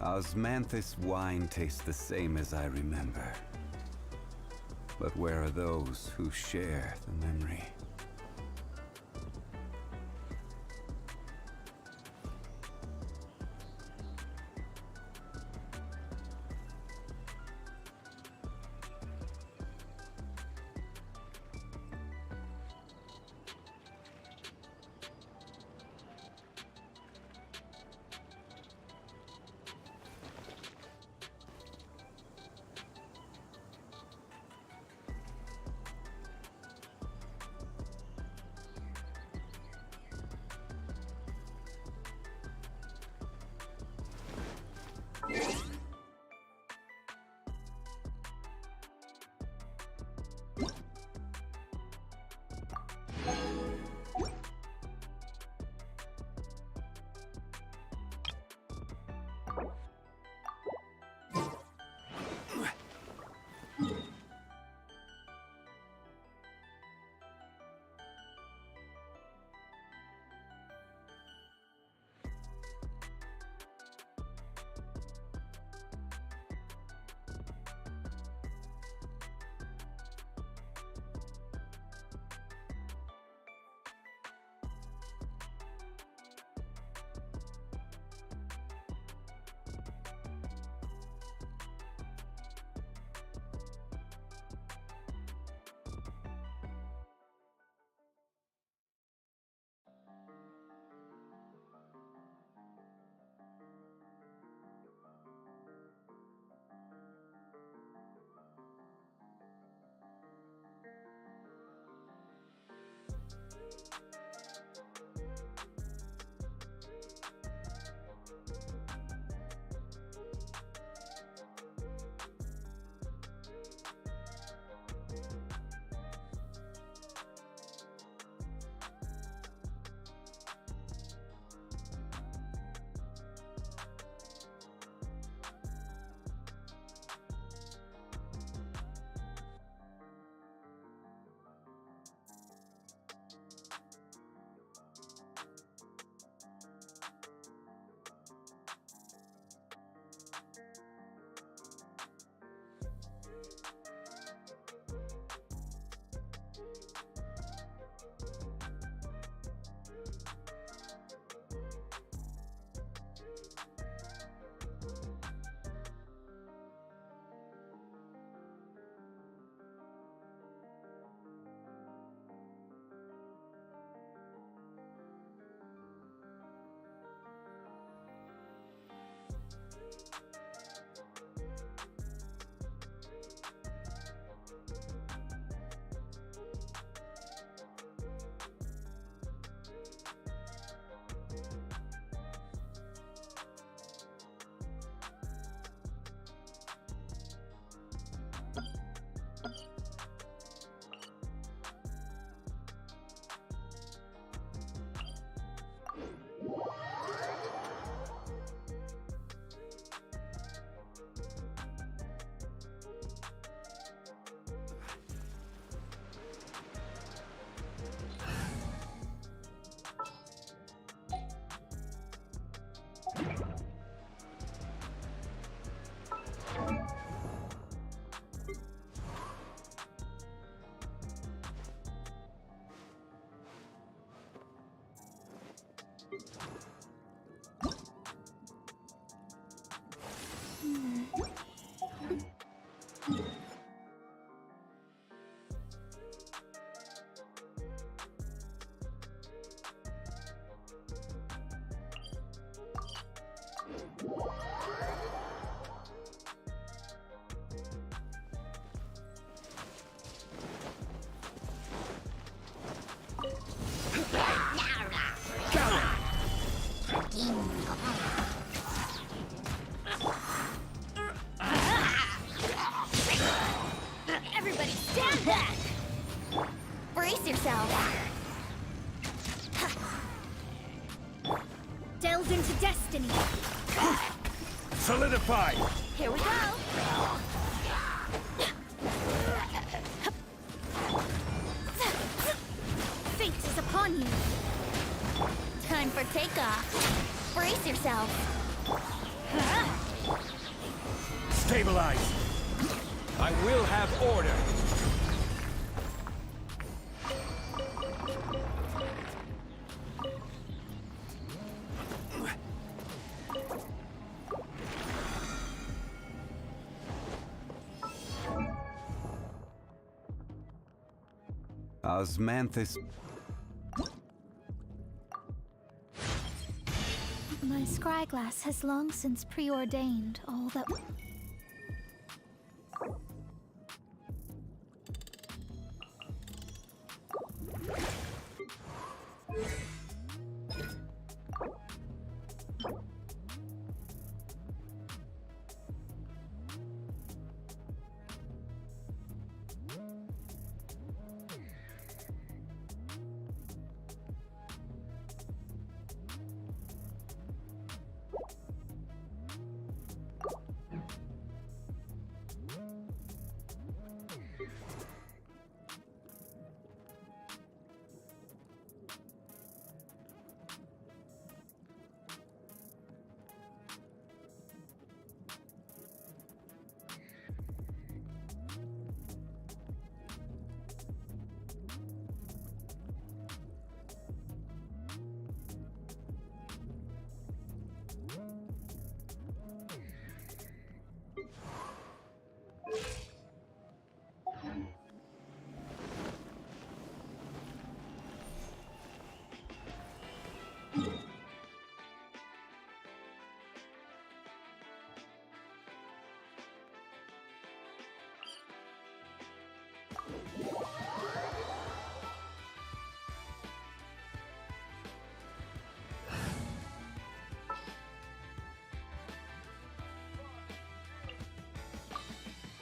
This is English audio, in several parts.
Osmanthus wine tastes the same as I remember. But where are those who share the memory? Everybody stand back! Brace yourself! Delve into destiny! Solidify! Here we go! Fate is upon you! Time for takeoff! Brace yourself! Stabilize! I will have order! Osmanthus. My scryglass has long since preordained all that...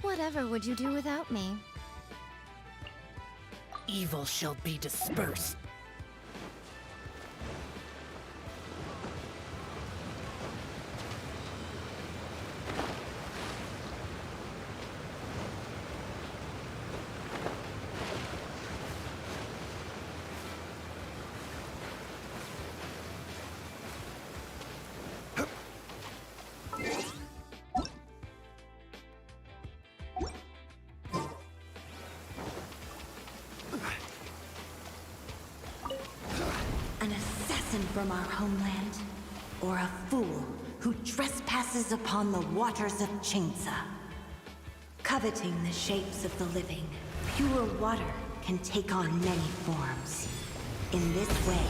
Whatever would you do without me? Evil shall be dispersed. An assassin from our homeland, or a fool who trespasses upon the waters of Chainsa. Coveting the shapes of the living, pure water can take on many forms. In this way,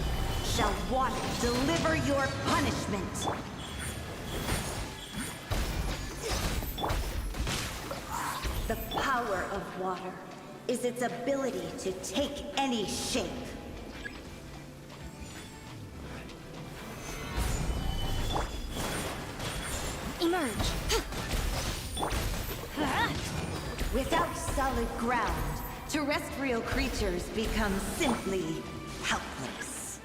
shall water deliver your punishment. The power of water is its ability to take any shape. Emerge! Without solid ground, terrestrial creatures become simply helpless.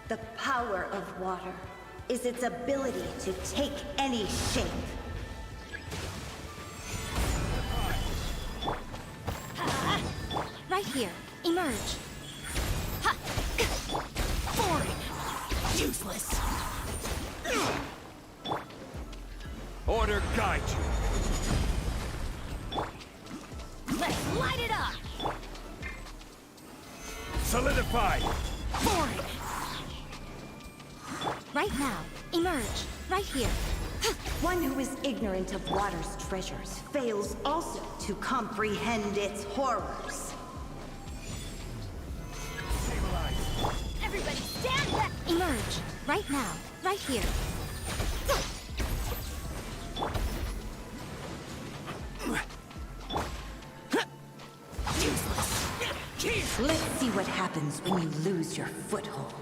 The power of water is its ability to take any shape. Right here. Emerge. Ha! Boring! Useless! Order guide you! Let's light it up! Solidify! Boring! Right now. Emerge. Right here. One who is ignorant of water's treasures fails also to comprehend its horrors. Everybody stand back! Emerge. Right now. Right here. Let's see what happens when you lose your foothold.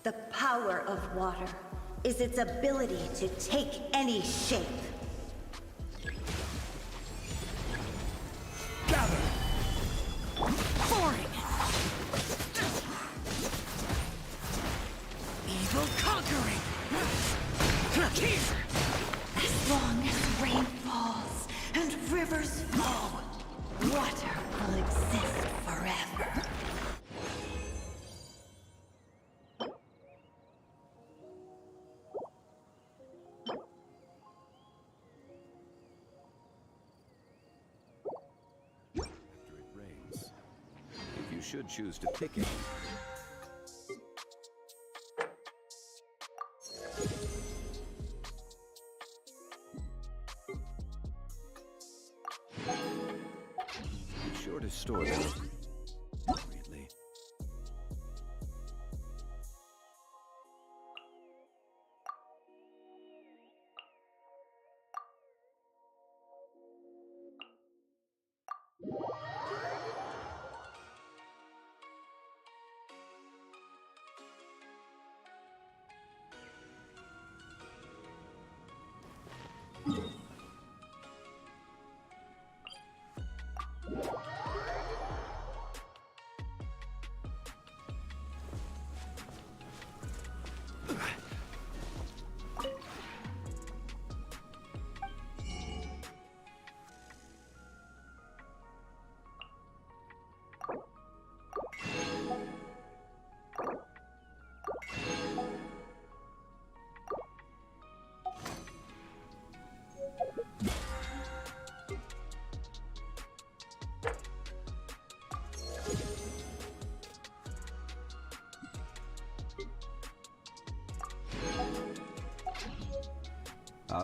The power of water is its ability to take any shape. Gather! should choose to pick it. Be sure to store them appropriately. Uh.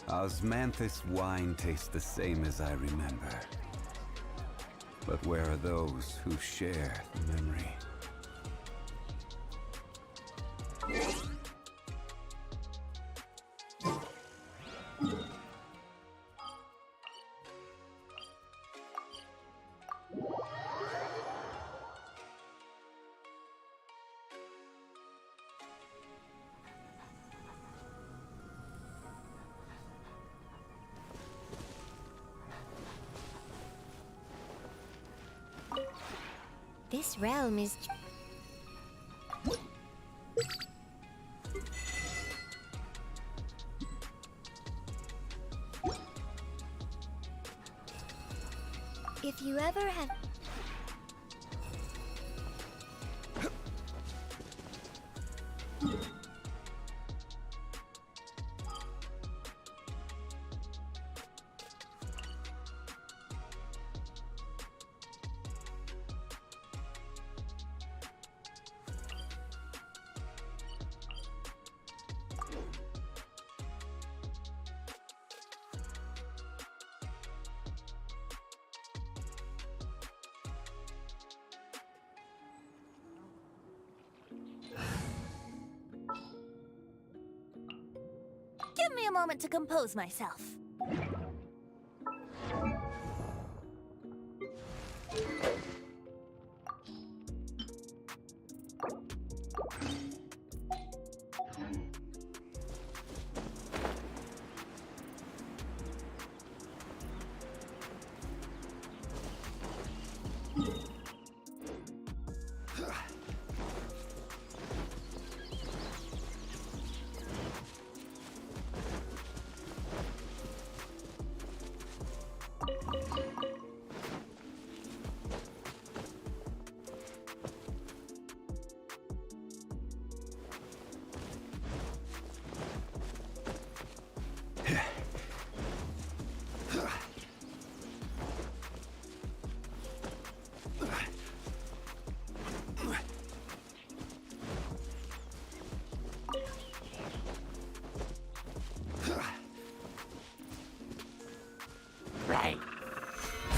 Osmanthus wine tastes the same as I remember. But where are those who share the memory? This realm is... If you ever have... Give me a moment to compose myself.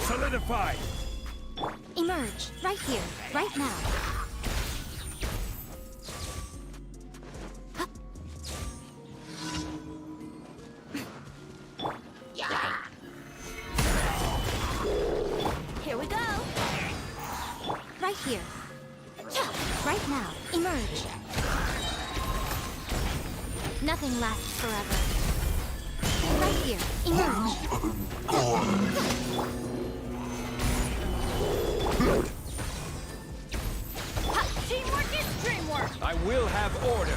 Solidified! Emerge, right here, right now. here. Right now. Emerge. Nothing lasts forever. Right here. Emerge. Teamwork is dreamwork! I will have order.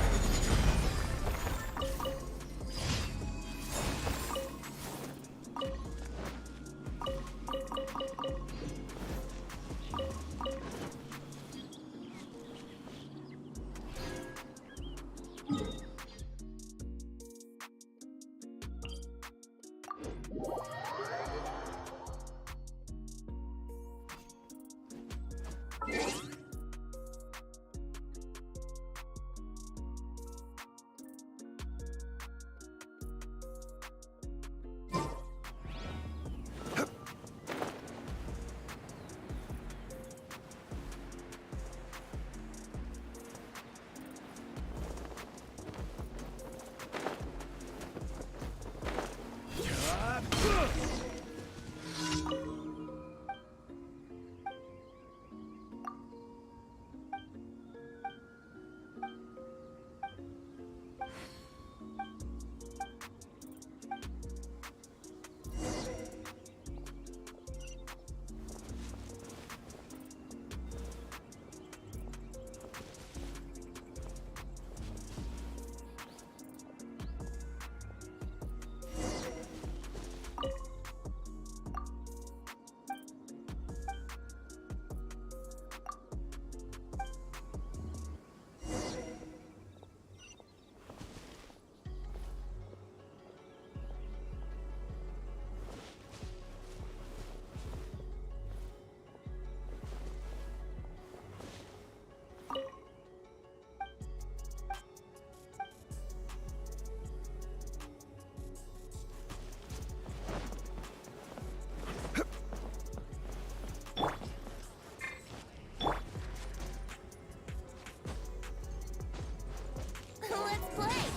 Let's play!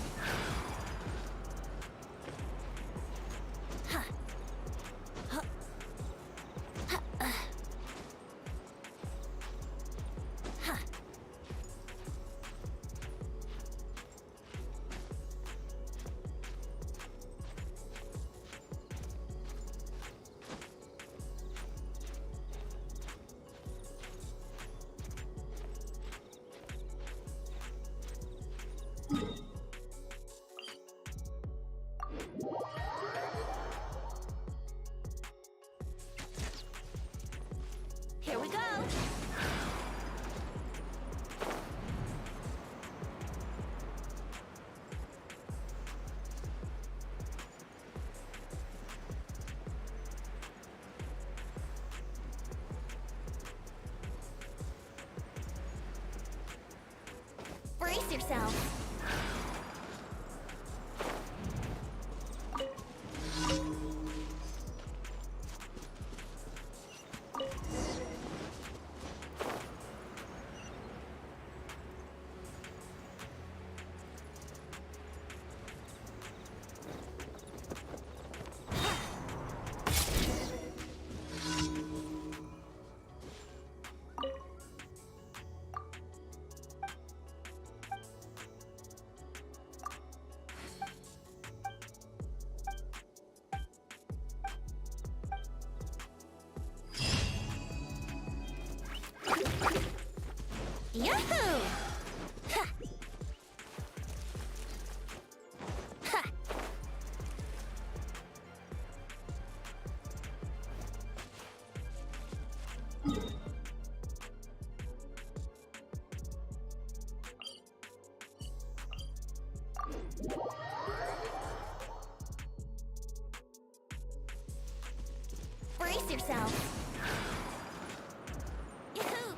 Here we go! Brace yourself! Yahoo! Ha! Ha! Brace yourself! Yahoo!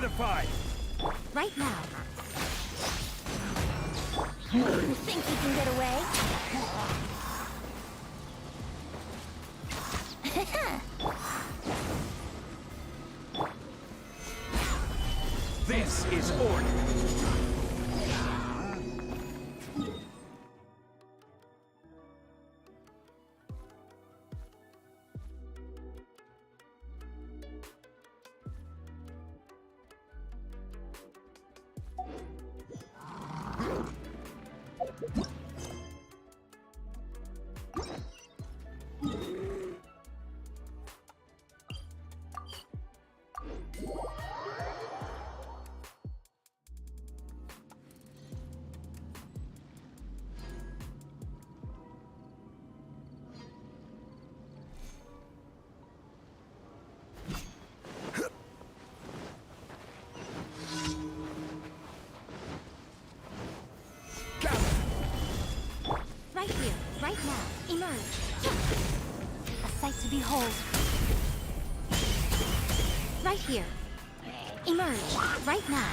Solidify! Right now. You think you can get away? This is order! Right here, right now. Emerge. A sight to behold. Right here. Emerge. Right now.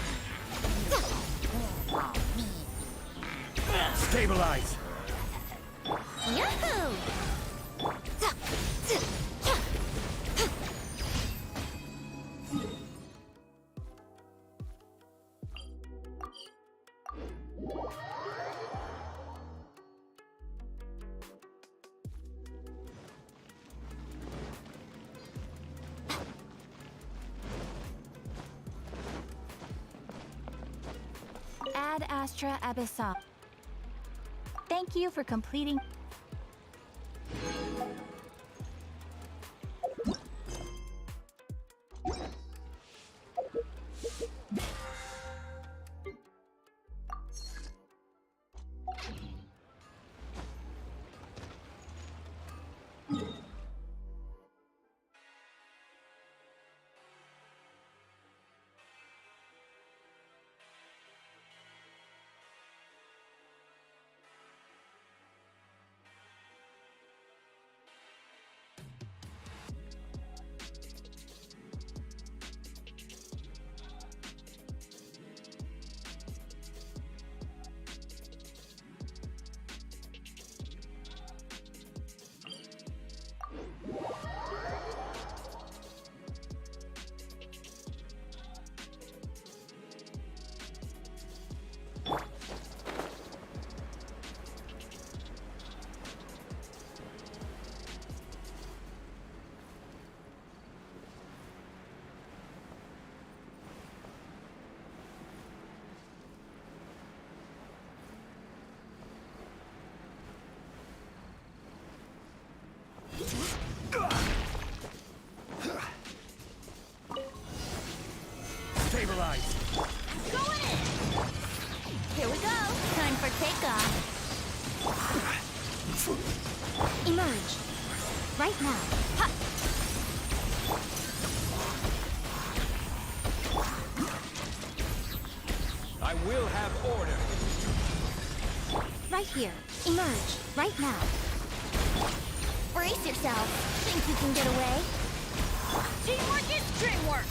Stabilize! Yahoo! Ad Astra Abyssal. Thank you for completing. Stabilize! Going in! Here we go. Time for takeoff. Emerge. Right now. Ha! I will have order! Right here. Emerge. Right now. Brace yourself. Think you can get away? Teamwork is dreamwork!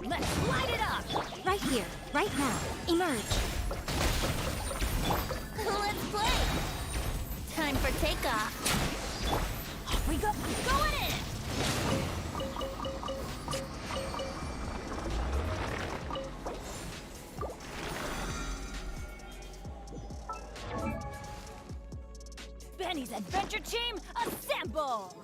Let's light it up! Right here. Right now. Emerge. Let's play! Time for takeoff. Off we go. Going in! Benny's adventure team, assemble!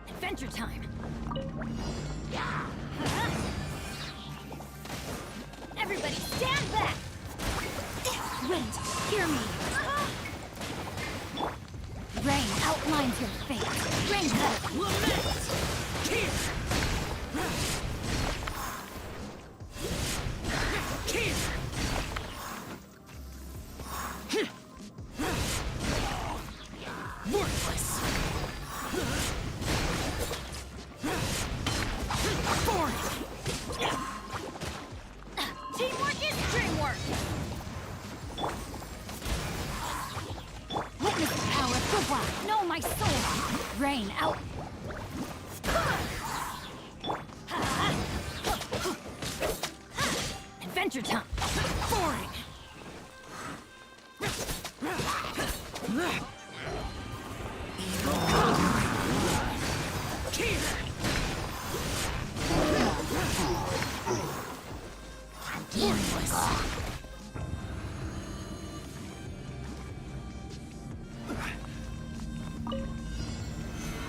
Adventure time! Everybody stand back! Wind, hear me! Rain outlines your fate. Rain cutter, lament! Teamwork is dreamwork! Witness the power of the wild. Know my soul. Rain out. Adventure time. Boring.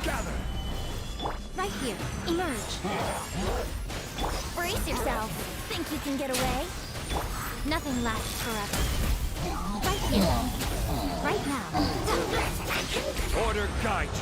Gather! Right here. Emerge. Brace yourself. Think you can get away? Nothing lasts forever. Right here. Right now. Order guide you!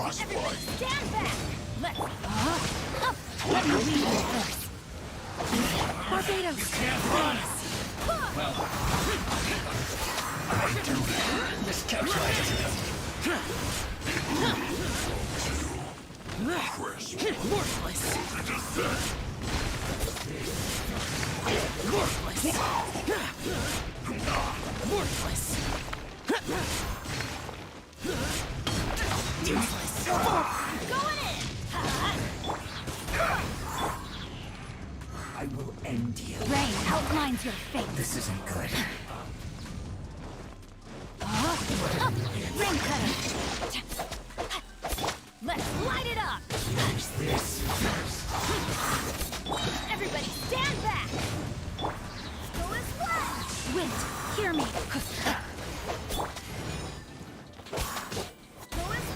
Everybody stand back! Let me lead you first. Barbados! Can't run! I do miscalculated. Worthless. Worthless. Worthless. Useless. Going in! I will end you. Rain outlines your fate. This isn't good. Rain cutter! Let's light it up! Use this first. Everybody stand back! Go as well! Wind, hear me. Go as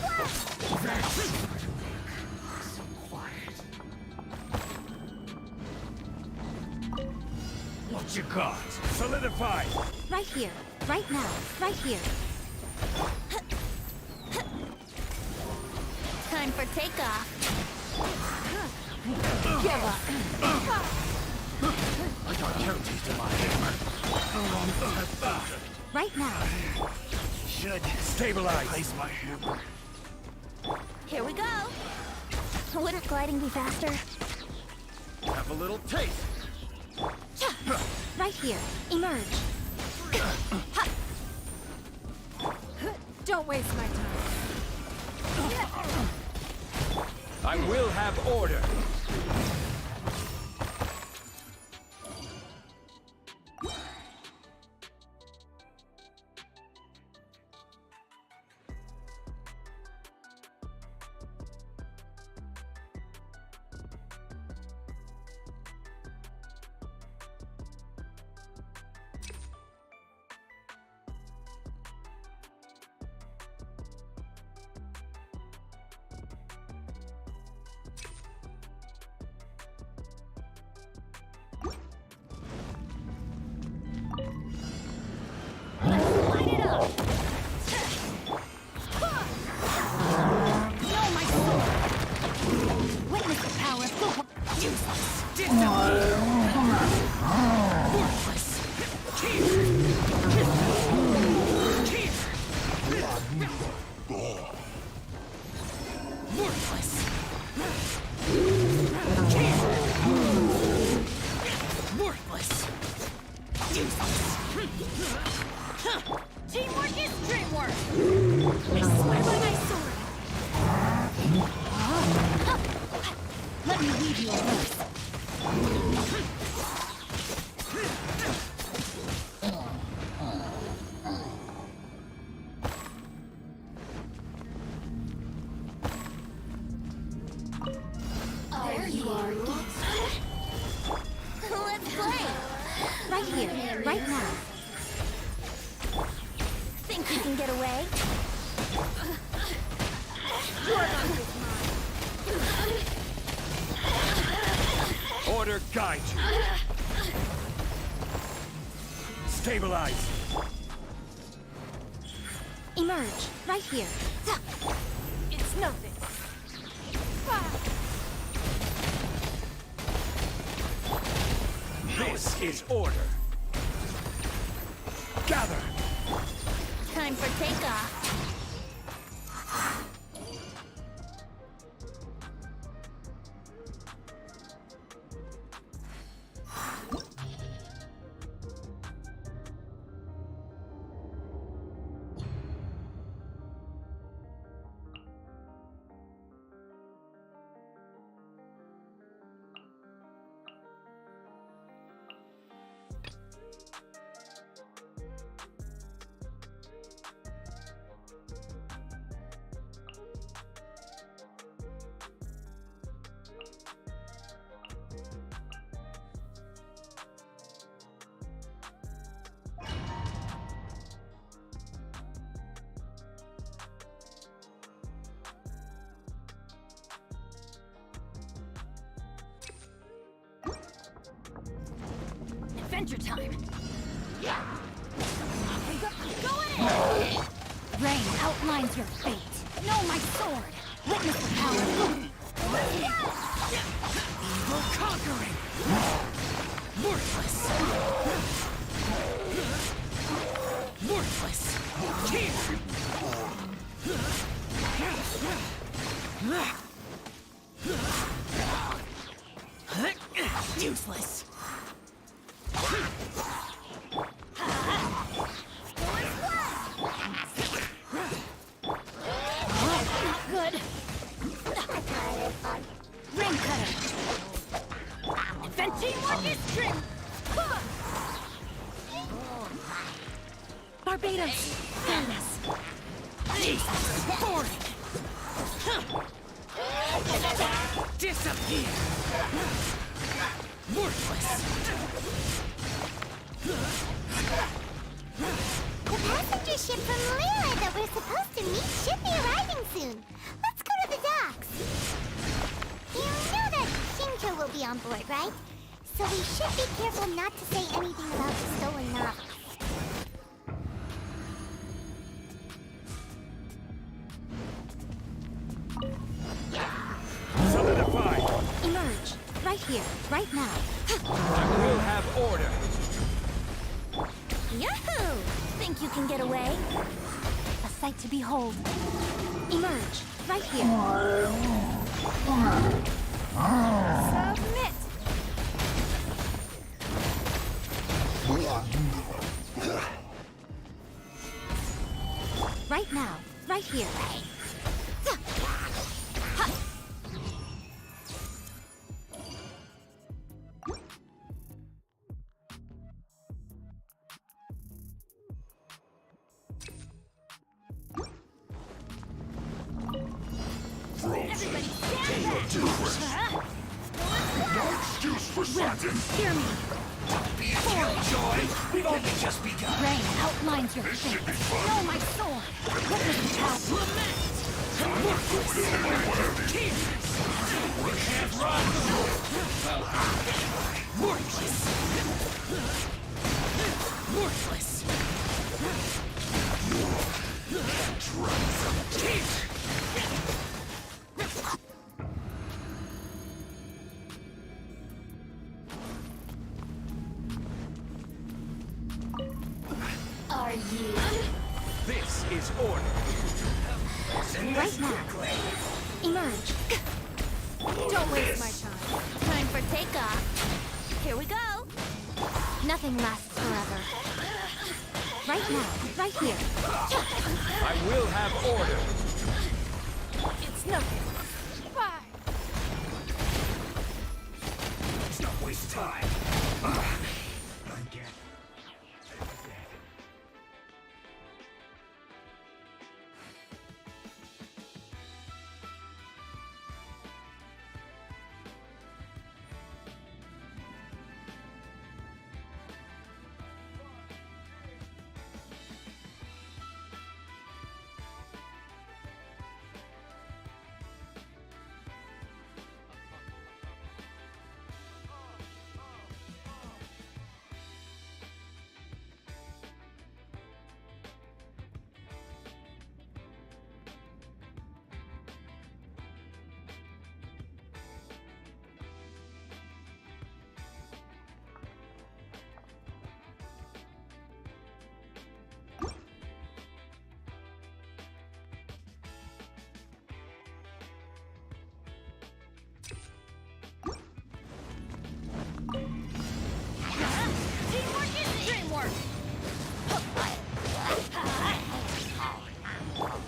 well! So quiet. What you got? Solidify! Right here, right now, right here. Time for takeoff. Give up. I got counties to my hammer. Right now. Should stabilize. Place my hammer. Here we go. Wouldn't gliding be faster? Have a little taste. Right here. Emerge. Don't waste my time. I will have order. Light it up! No, my sword! Witness the power of full... Useless. Worthless. Worthless. Worthless. Useless. Teamwork is dreamwork! I swear by my sword. Let me lead you first. There you are. Let's play! Right here, right now. Think you can get away? Order guide you. Stabilize. Emerge. Right here. It's nothing. This is order. Gather. Time for takeoff. Adventure time. Go in! Rain outlines your fate. Know my sword. Witness the power. Evil conquering! Worthless! Worthless! Useless! Good. Ring cutter. Then teamwork is strength. Barbados! Fairness! Jesus! Boring! Disappear! Worthless! The passenger ship from Lyra that we're supposed to meet should be arriving soon. Let's go to the docks. You know that Shinjo will be on board, right? So we should be careful not to say anything about the stolen novels. Solidified. Emerge! Right here, right now. I will have order. Yahoo! Think you can get away? A sight to behold. Emerge! Right here. Submit! Right now. Right here. Everybody stand back! No excuse for slacking. Hear me. Joy, we've only just begun. Rain outlines your This fate. should be fun. Oh, my sword! Witness the power. We can't run. Worthless! Worthless! Are you? This is order. Right now. Emerge. Don't waste my time. Time for takeoff. Here we go. Nothing lasts forever. Right now. Right here. I will have order. It's nothing. Bye. Let's not waste time. Again. Teamwork is dreamwork.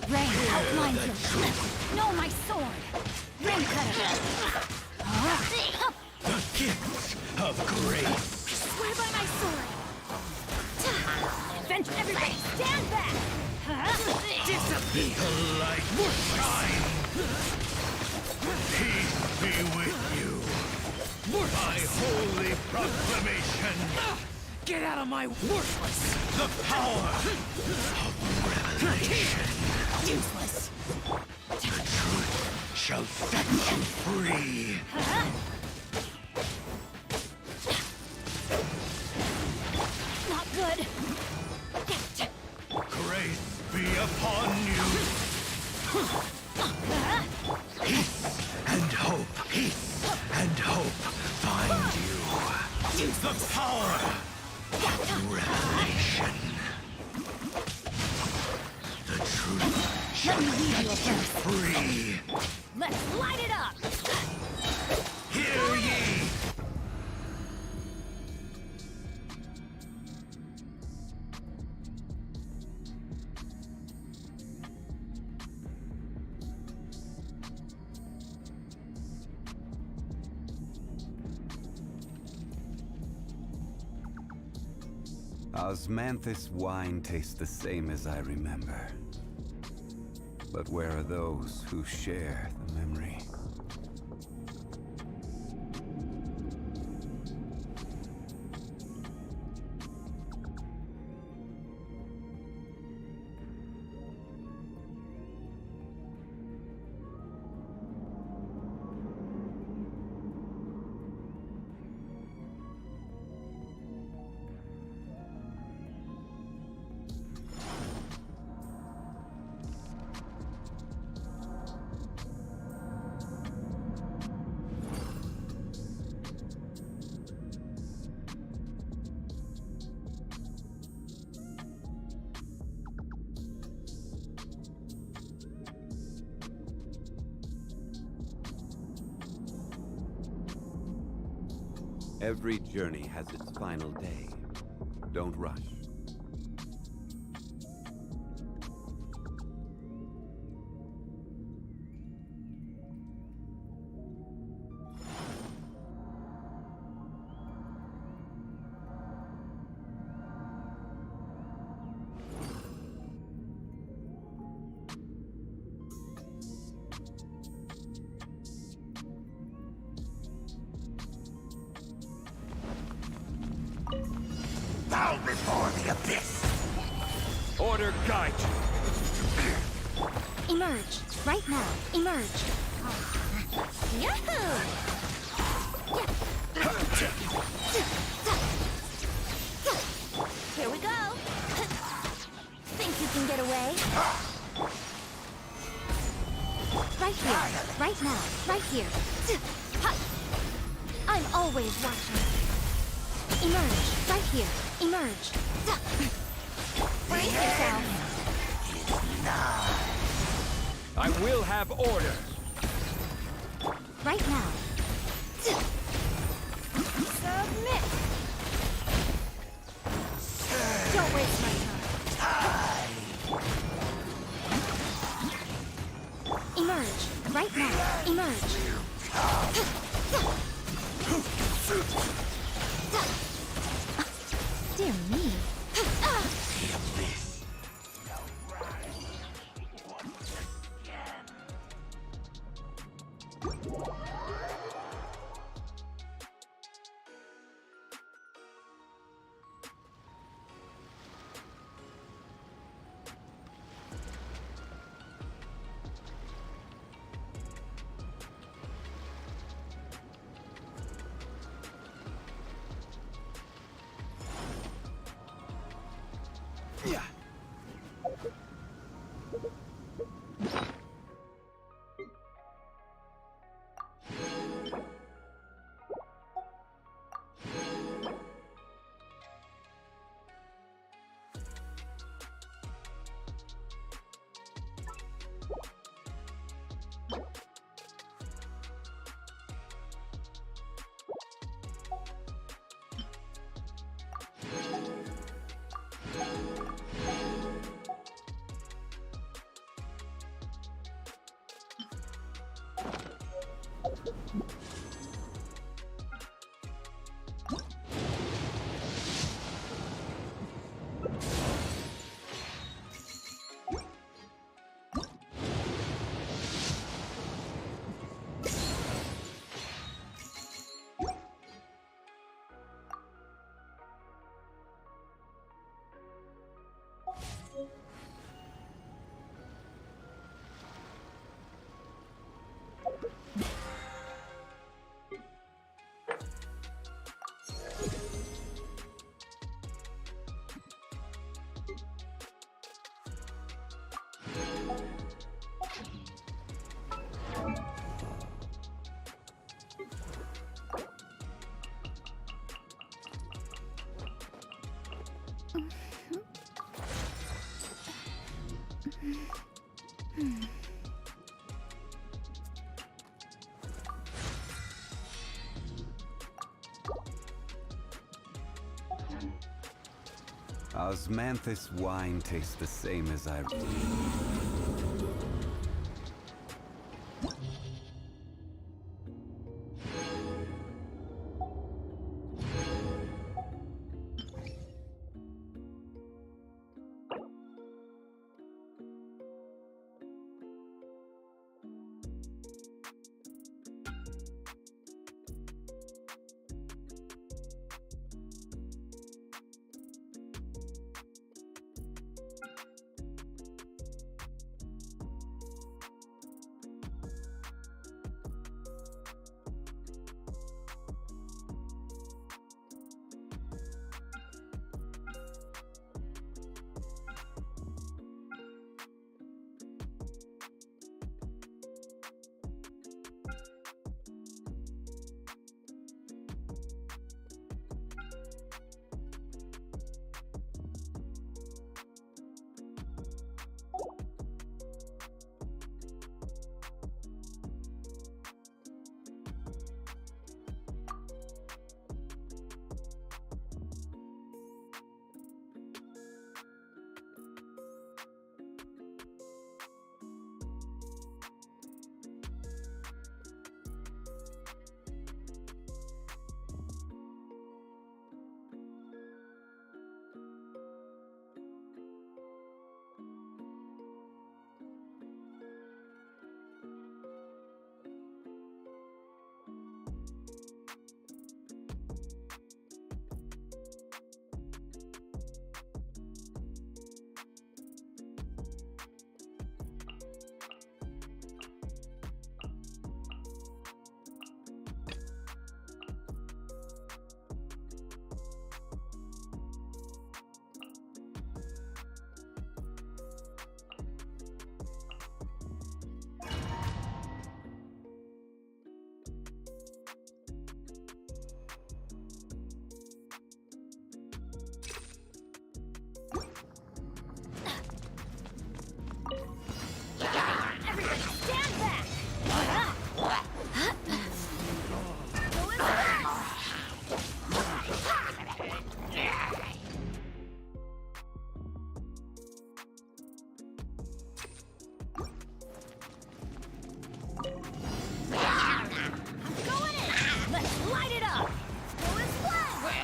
Rain outlines your fate. No, my sword. Rain cutter. The gifts of grace. Swear by my sword. Bench, everybody, stand back. Disappear! The light will shine. Peace be with you. My holy proclamation. Get out of my worthless! The power of revelation. Useless! The truth shall set you free. Not good. Grace be upon you. And hope. Peace and hope find you. The power of revelation. The truth shall set you free. Let's light it up! Hear ye! Osmanthus wine tastes the same as I remember. But where are those who share the memory? Every journey has its final day. Don't rush. Bow before the abyss. Order guide you. Emerge! Right now! Emerge! Yahoo! Here we go! Think you can get away? Right here! Right now! Right here! I'm always watching! Emerge! Right here! Emerge! Brace yourself! I will have order. Right now! Submit! Don't waste my time! Emerge! Right now! Emerge! Dear me! The abyss. Osmanthus wine tastes the same as I...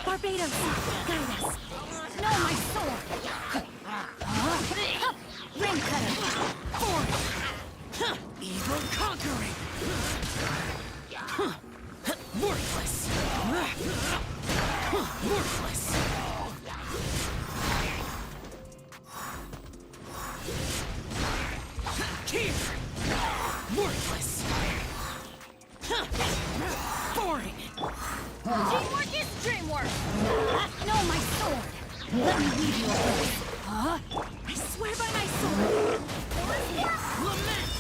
Barbados, guide us. No, my sword. Ring cutter. Forward. Evil conquering. Worthless. Worthless. Here. Worthless. Boring. Teamwork is dreamwork. No, my sword. Let me lead you away. I swear by my sword. Lament.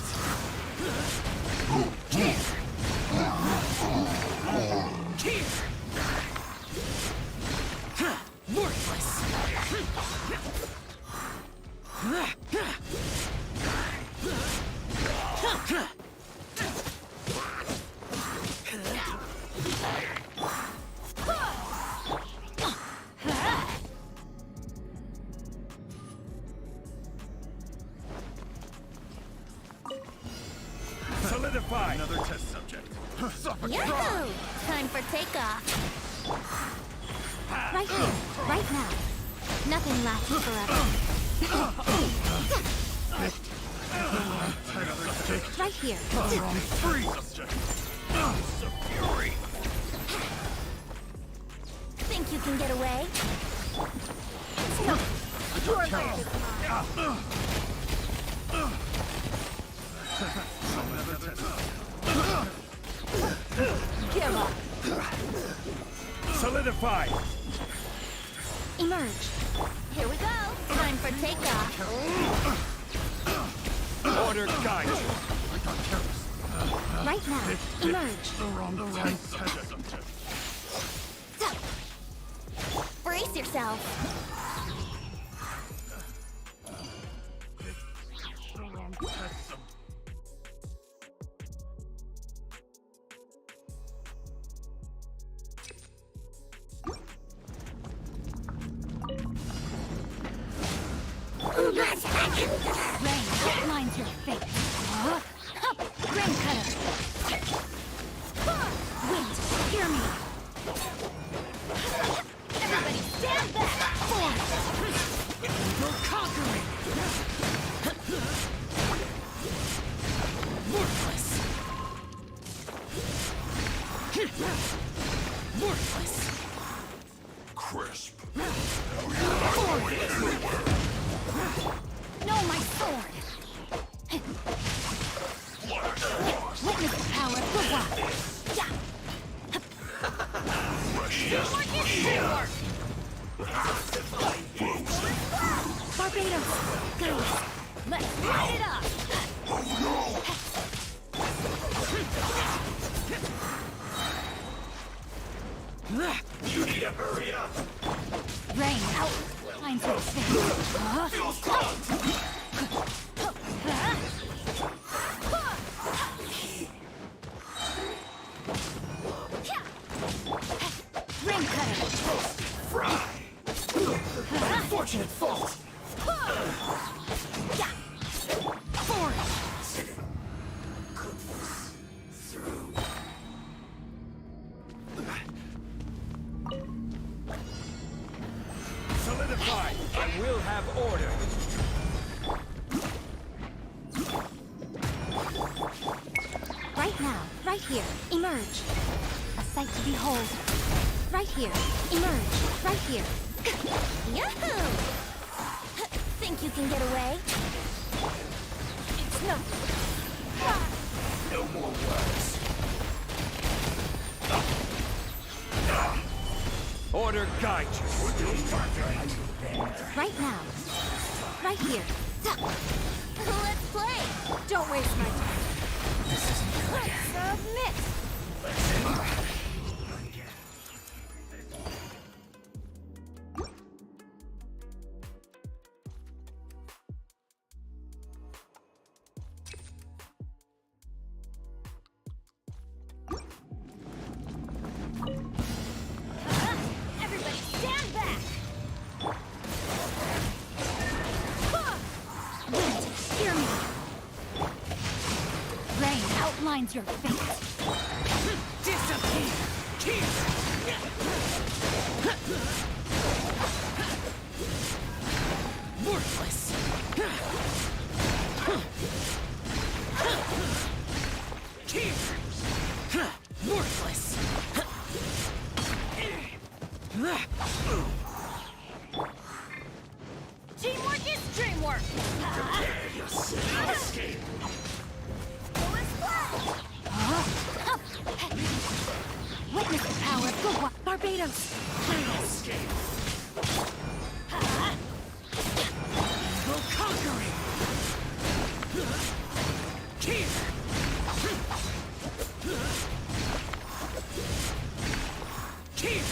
Here. Worthless. Solidify! Another test subject. Yahoo! Time for takeoff. Right here, right now. Nothing lasts forever. Right here. Free subject. Fury. Think you can get away? Your land is give up. Solidify! Emerge. Here we go. Time for takeoff. Order guide. Right now. Emerge. The right test subject. Brace yourself. Rain outlines your fate. Rain cutter. Wind, hear me. Everybody stand back. Evil conquering! Worthless! Worthless! Crisp. No, my sword. Witness the power of the rock. Yeah. Teamwork is teamwork. Barbados, guys, let's light it up. You need to hurry up. Rain out. Lines your face. Feel strong. Rain cutter. Fry. Unfortunate fault. Solidified! I will have order! Right now, right here, emerge. A sight to behold. Right here, emerge. Right here. Yahoo! Think you can get away? It's no... No more words. Order guide you! Right now. Right here. Let's play! Don't waste my time. This isn't good. Submit! Everybody stand back! Wind, hear me! Rain outlines your fate. Disappear! Here! Worthless! Here! Worthless! Teamwork is dreamwork! Escape. Witness the power of good Barbados! Escape. Evil conquering! Here! Here!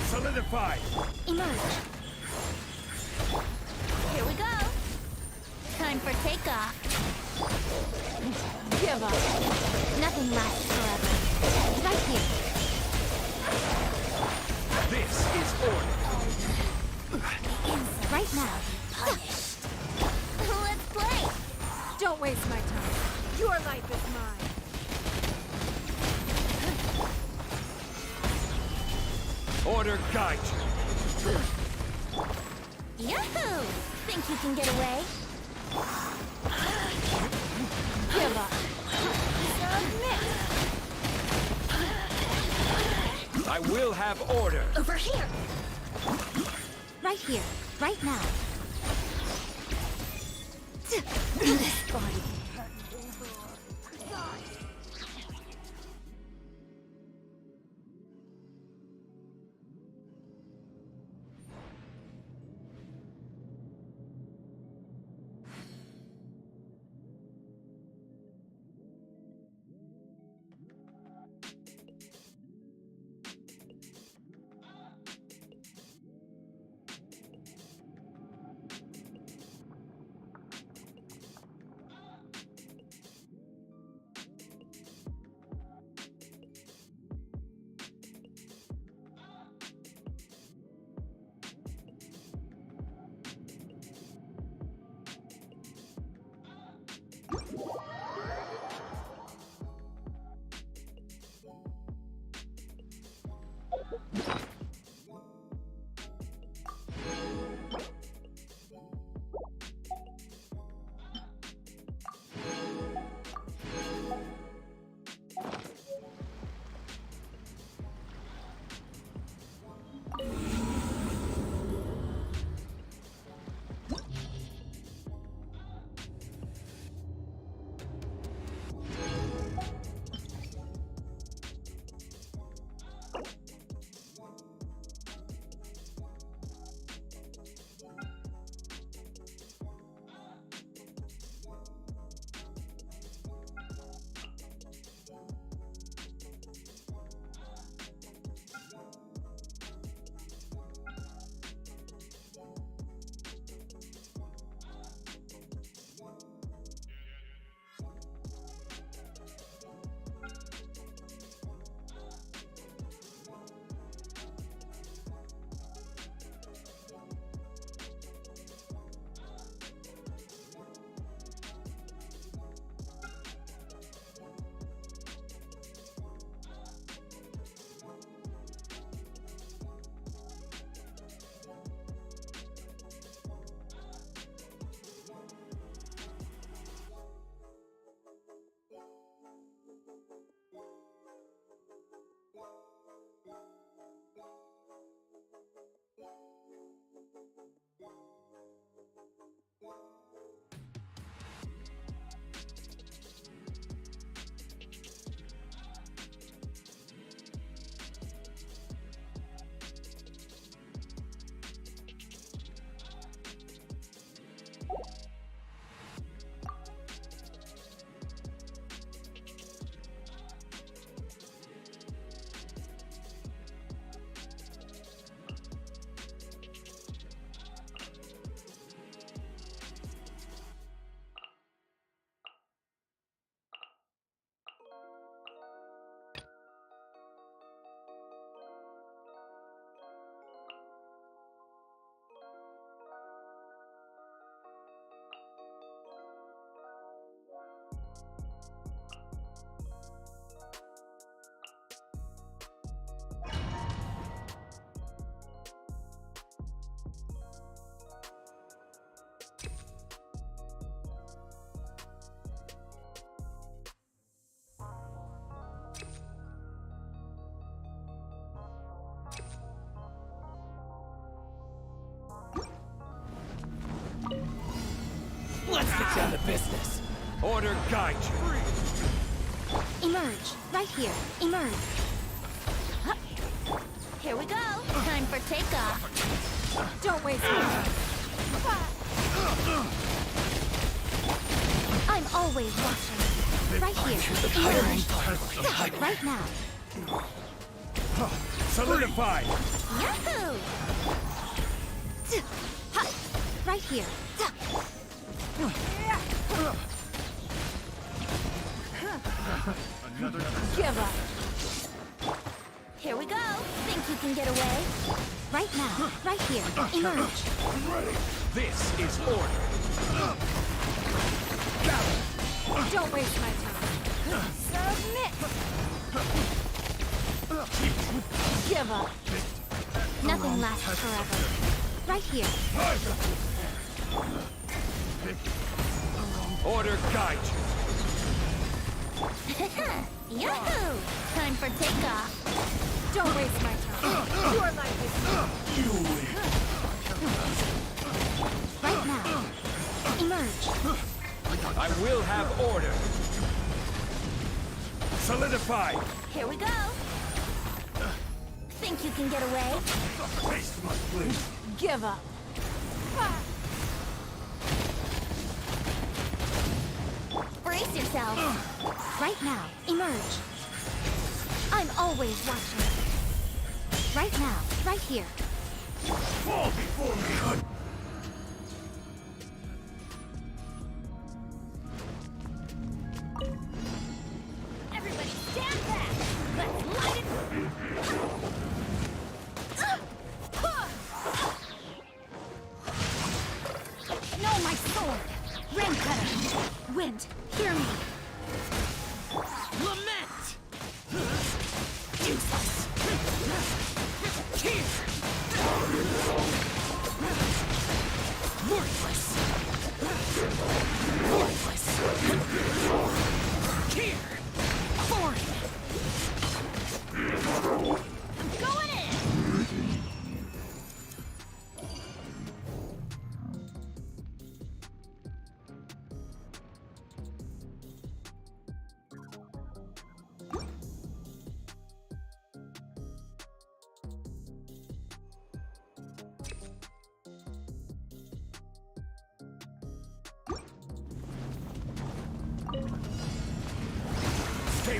Solidified! Emerge! Here we go! Time for takeoff! Give up! Nothing lasts forever. Right here! This is order! Right now! Let's play! Don't waste my time. Your life is mine. Order guide you! Yahoo! Think you can get away? Give up. Submit. I will have order! Over here. Right here. Right now. This body. Let's get down to business. Order guide you. Emerge. Right here. Emerge. Here we go. Time for takeoff. Don't waste time. I'm always watching. Right here. Emerge. Right now. Solidify. Yahoo! Right here. Give up. Here we go. Think you can get away? Right now. Right here. Emerge. This is order. Don't waste my time. Submit. Give up. Nothing lasts forever. Right here. Order guide you. Yahoo! Time for takeoff. Don't waste my time. Your life is You win. right now. Emerge. I will have order. Solidify. Here we go. Think you can get away? Taste my blade. Give up. Brace yourself. Right now. Emerge. I'm always watching. Right now. Right here. Fall before me. Everybody stand back. Let's light it. No, my sword. Rain cutter. Wind. Hear me. Lament. Useless.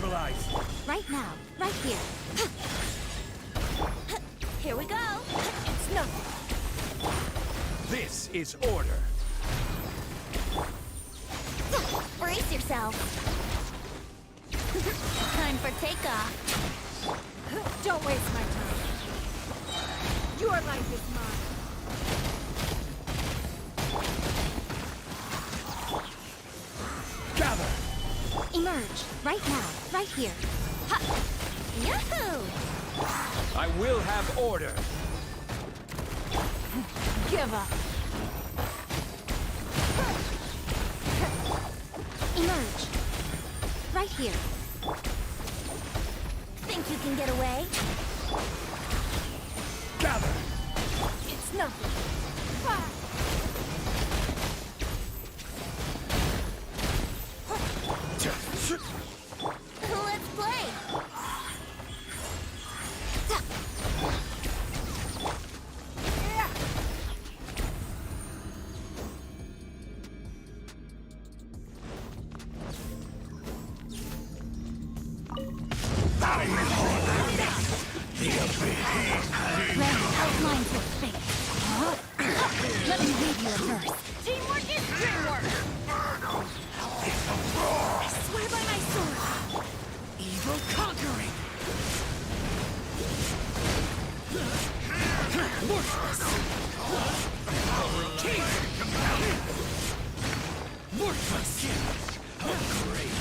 Stabilize! Right now, right here. Here we go. It's nothing. This is order! Brace yourself. Time for takeoff. Don't waste my time. Your life is mine. Gather! Emerge. Right now, right here. Ha! Yahoo! I will have order! Give up. Emerge. Right here. Think you can get away? Gather! It's nothing. Let's play! Red outlines your fate. Let me read you a verse. Teamwork is teamwork! I swear by my sword. Evil conquering! Worthless! King! Worthless! Upgrade!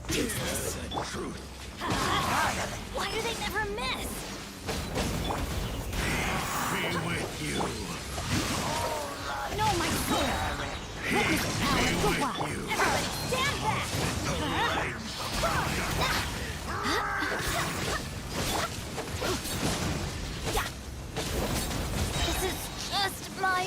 Useless! The truth! Why do they never miss? Be with you! No, my sword. Witness the power of the wild. Everybody stand back! This is just my...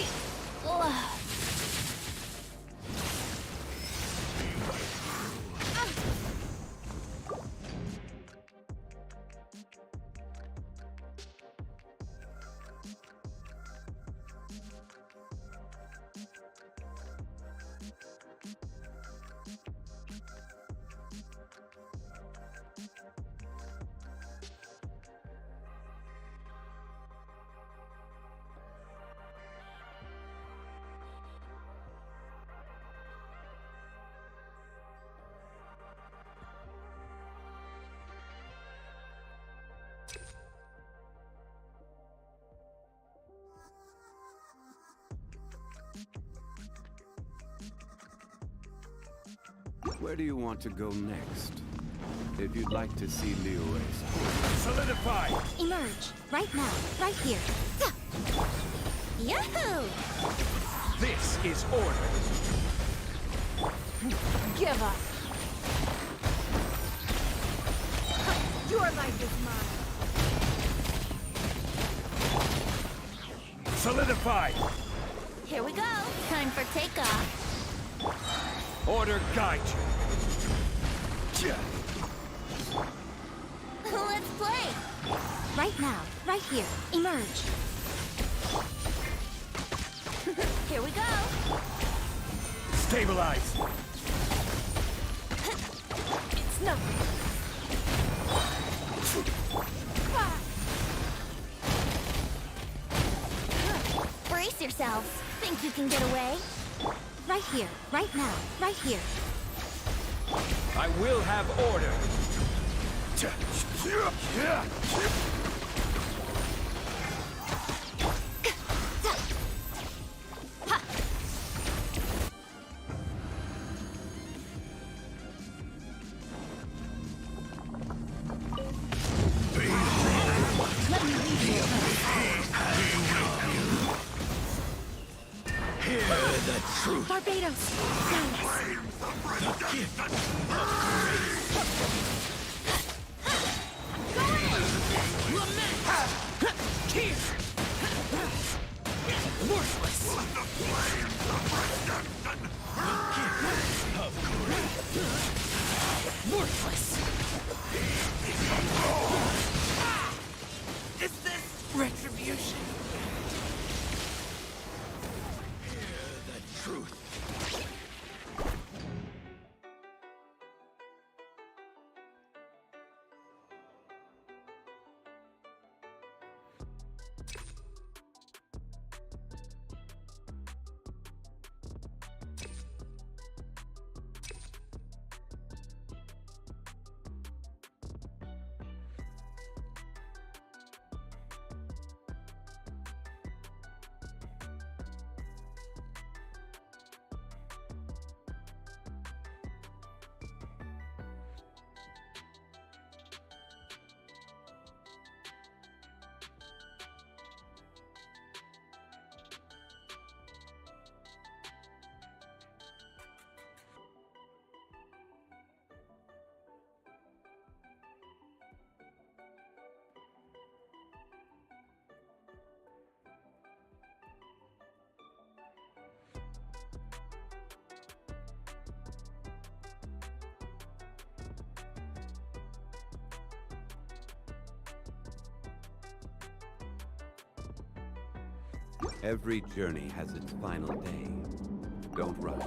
Where do you want to go next? If you'd like to see Liyue's Solidify! Emerge. Right now, right here. Yahoo! This is order! Give up. Your life is mine. Solidify! Here we go! Time for takeoff. Order guide you! Let's play! Right now, right here. Emerge. Here we go! Stabilize! It's nothing. Brace yourselves. Think you can get away? Right here. Right now. Right here. I will have order! Let me read you a verse. Hear the truth! Barbados. Silence. The gift of lament! Tear! Worthless! The gift of grace! Worthless! Is this retribution? Hear the truth. Every journey has its final day. Don't rush.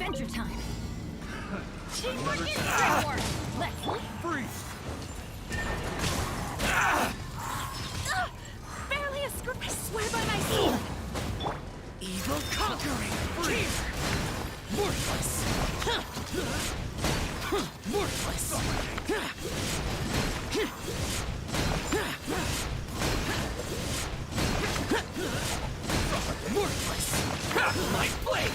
Adventure time! Teamwork is teamwork! Let's Freeze! barely escape! I swear by my soul! Evil conquering! Freeze! Worthless! Worthless! Worthless! My blade!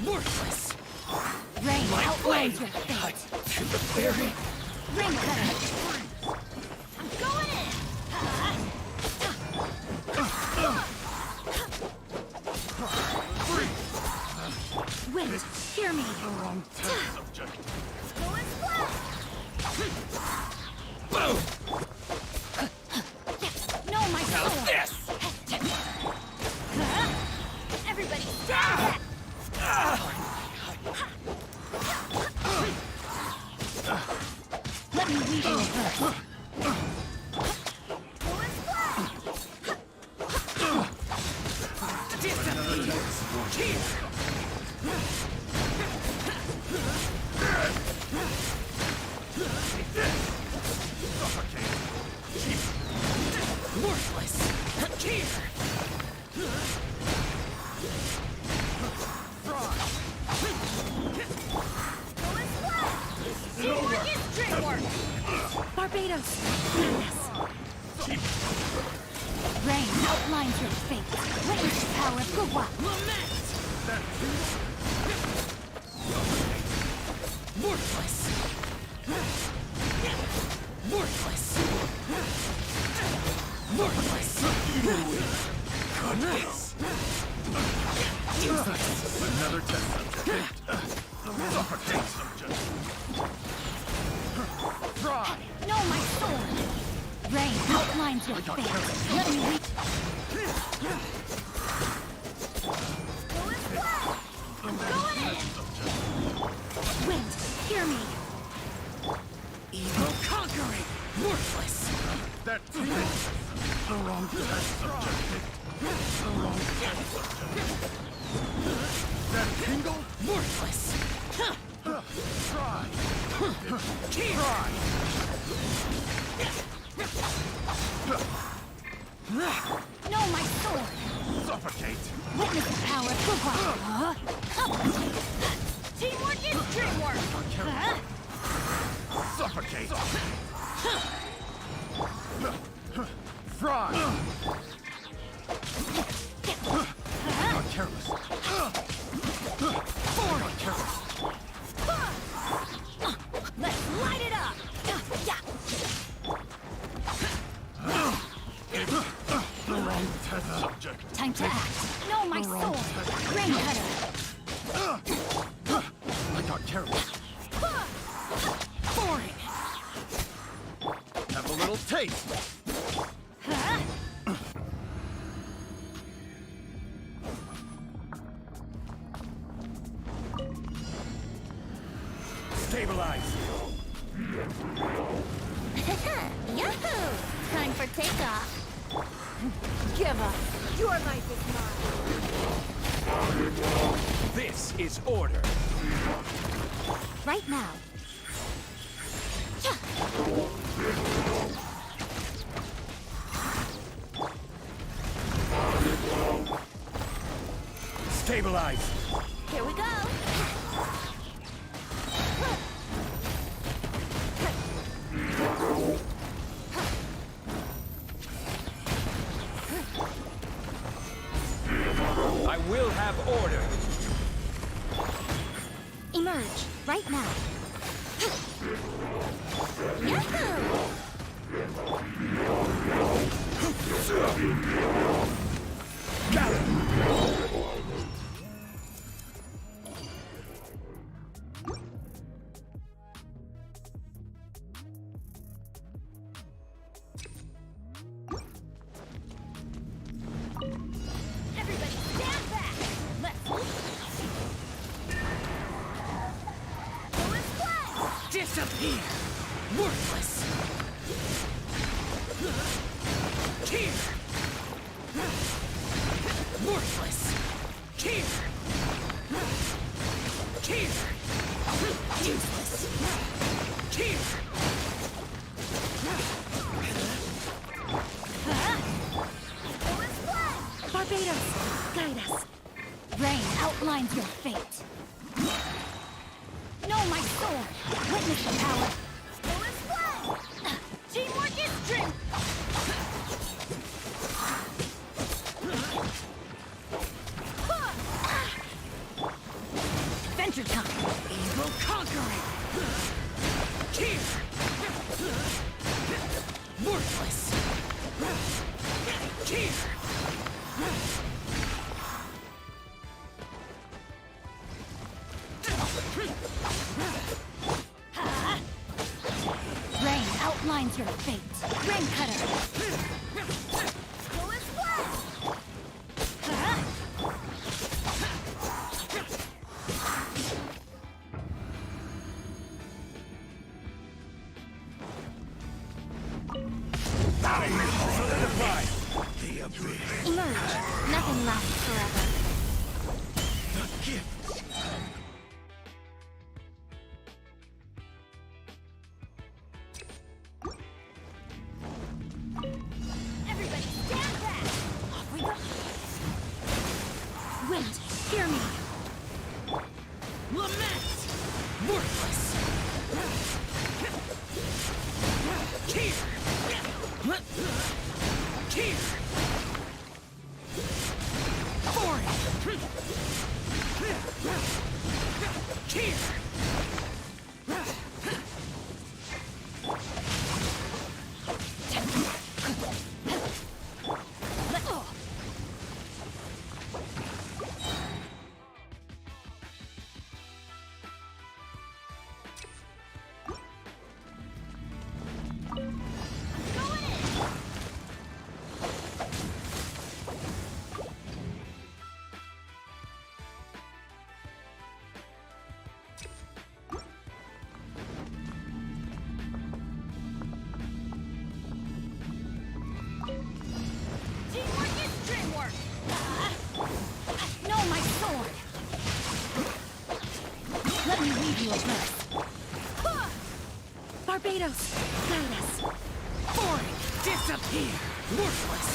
Worthless! Rain My blade! outlines your fate! Cut to the very... Rain cutter! I'm going in! Wind, hear me! Wrong test subject. Going flat! Boom! No, my How's sword! this? Everybody stand back! Let me lead you first. Going flat! Worthless! Here! Going flat! Teamwork is dreamwork! Barbados! Yes! Rain outlines your fate. Witness the power of Gugwa! Lament! Worthless! Worthless! Worthless! Goodness! Another test subject. Suffocate subject. Try! No, my sword! Rain outlines your fate. Let me reach. Going flat! Going in! Wind, hear me! Evil conquering! Worthless! That tingle. The wrong test subject. The wrong test subject. That tingle. Worthless! Try. Try! No, my sword! Suffocate. Witness the power of Gugwa! Teamwork is dreamwork! Suffocate. Fry. Not careless. Not careless. Let's light it up! The wrong test subject. Time to act! No, my sword! Rain cutter! I got careless. Boring! Have a little taste. Stabilize! Yahoo! Time for takeoff. Give up! Your life is mine! This is order! Right now. Stabilize! Here we go. I will have order! Emerge, right now. Yahoo! Got it! Everybody stand back! Let's Disappear! Worthless! Here! Worthless! Here! Here! Useless! Here! Barbados, guide us. Rain outlines your fate. Know my sword. Witness the power. Teamwork is strength. Adventure time. Evil conquering! Here! Worthless! Here! Rain outlines your fate. Rain cutter. Solidify! The abyss! Emerge. Nothing lasts forever. The gift! Everybody stand back! Off we go! Wind, hear me! Lament! Worthless! Here! Here! Foreign! Here! Teamwork is dreamwork! Know my sword! Let me lead you a verse. Barbados, guide us. Foreign! Disappear! Worthless!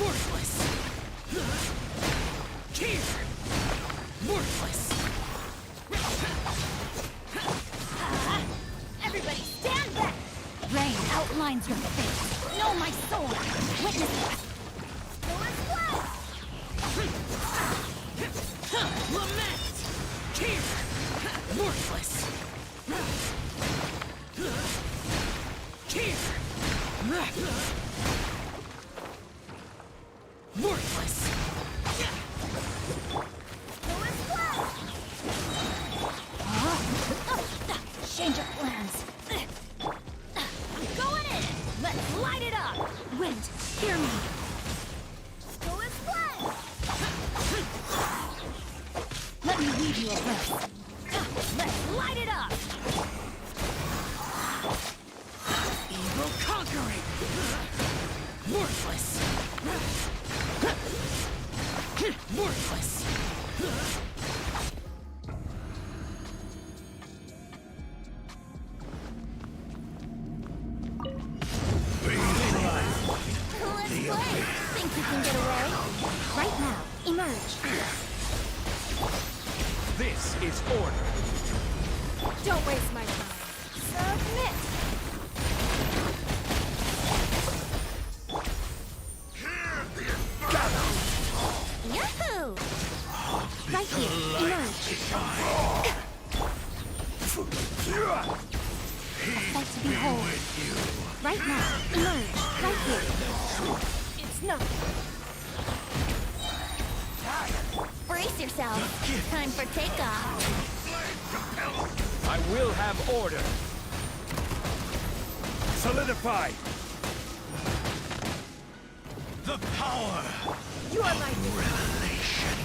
Worthless! Here! Worthless! Everybody stand back! Rain outlines your fate. Know my sword! Witness it! Lament! Here! Worthless! Here! Worthless! Change of plans. I'm going in! Let's light it up! Wind, hear me! Let me lead you a verse. Let's light it up! Evil conquering! is order. Don't waste my time. Submit. Yahoo! Right here. Emerge. Sight to behold. Right now. Emerge. Right here. It's nothing. Brace yourself. Time for takeoff. I will have order. Solidify. The power You are my revelation.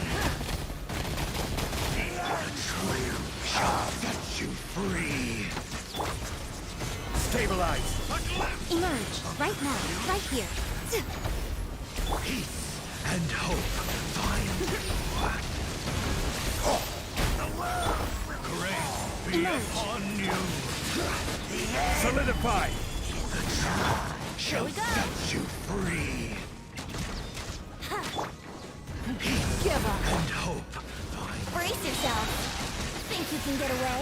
Shall set you free. Stabilize. Emerge. Right now. Right here. Peace and hope find you. Grace be Emerge. upon you. Solidify. Shall set you free. Give up. And hope find Brace yourself. Think you can get away?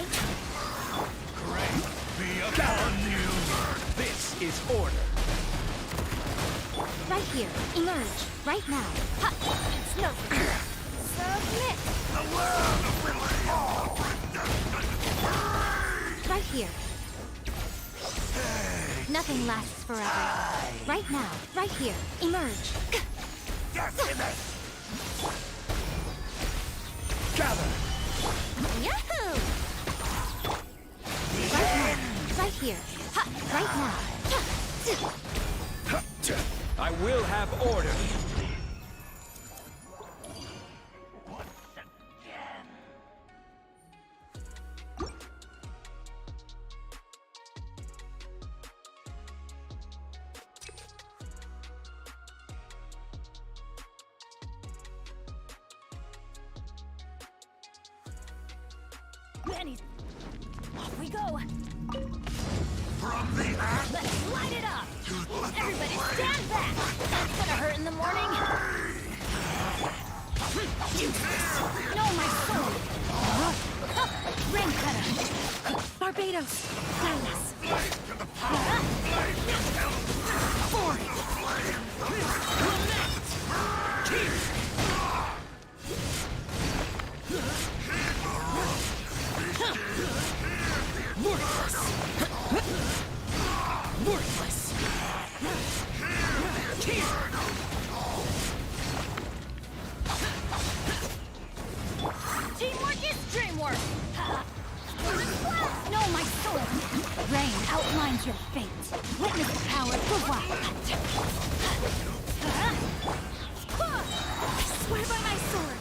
grace be upon you. This is order. Right here. Emerge. Right now. Ha! It's nothing. Submit. Right here. Nothing lasts forever. Right now. Right here. Emerge. Gather. Yahoo! Right now. Right here. Ha! Right now. I will have order. Benny. Off we go. From the act Let's light it up! Everybody stand back! That's gonna hurt in the morning! No, my soul. Rain cutter. Barbados. Silas. Worthless. Teamwork is dreamwork! No, my soul. Rain outlines your fate. Witness the power of the wild. I swear by my sword.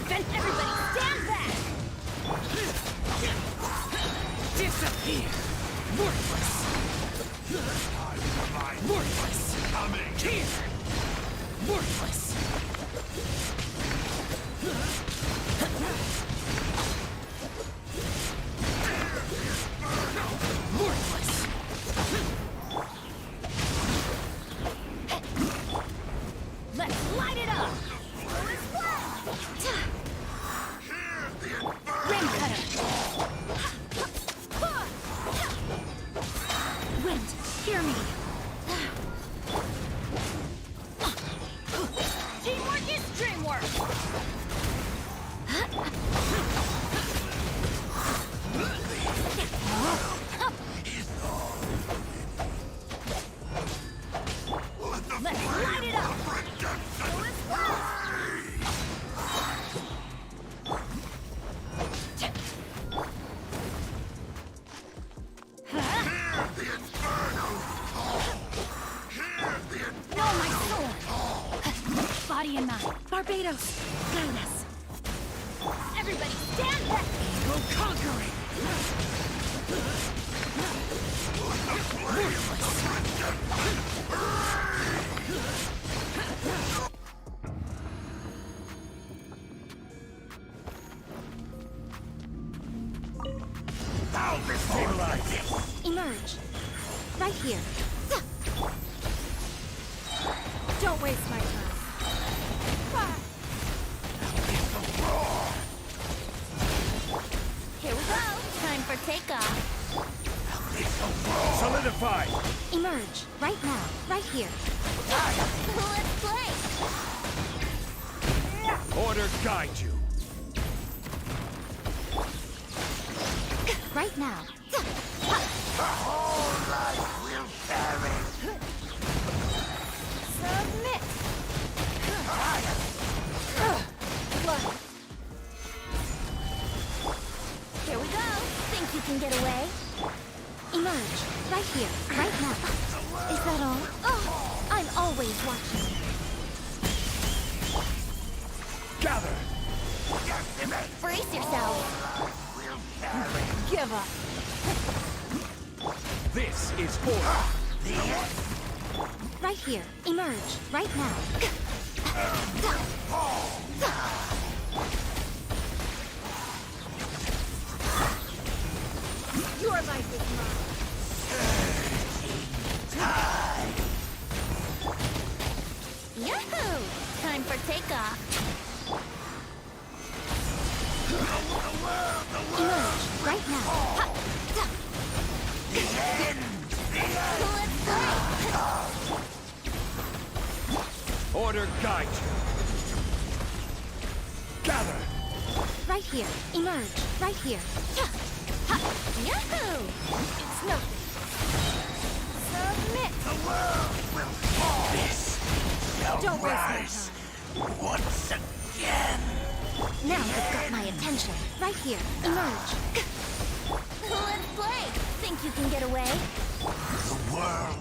Then everybody stand back! Disappear. Worthless. Worthless. Here. Worthless. Worthless. Let's light it up! Rain cutter. Wind, hear me. Teamwork is dreamwork! Let's light it up! No, my soul. Body and mind. Barbados. Guide us. Everybody stand back! Go conquering. Stabilize. Emerge. Right here. Don't waste my time. for takeoff. Solidify! Emerge. Right now. Right here. Let's play. Order guide you. Right now. Submit. Blood. Here we go. Think you can get away? Emerge. Right here. Right now. Is that all? Oh, I'm always watching. Gather! Brace yourself. Give up. This is order. Right here. Emerge. Right now. Your life is mine. Yahoo! Time for takeoff. Emerge. Right now. Let's play. Order guide you. Gather! Right here. Emerge. Right here. Yahoo! It's nothing. Submit. Don't waste my time. Once again. Now you've got my attention. Right here. Emerge. Let's play. Think you can get away? The world.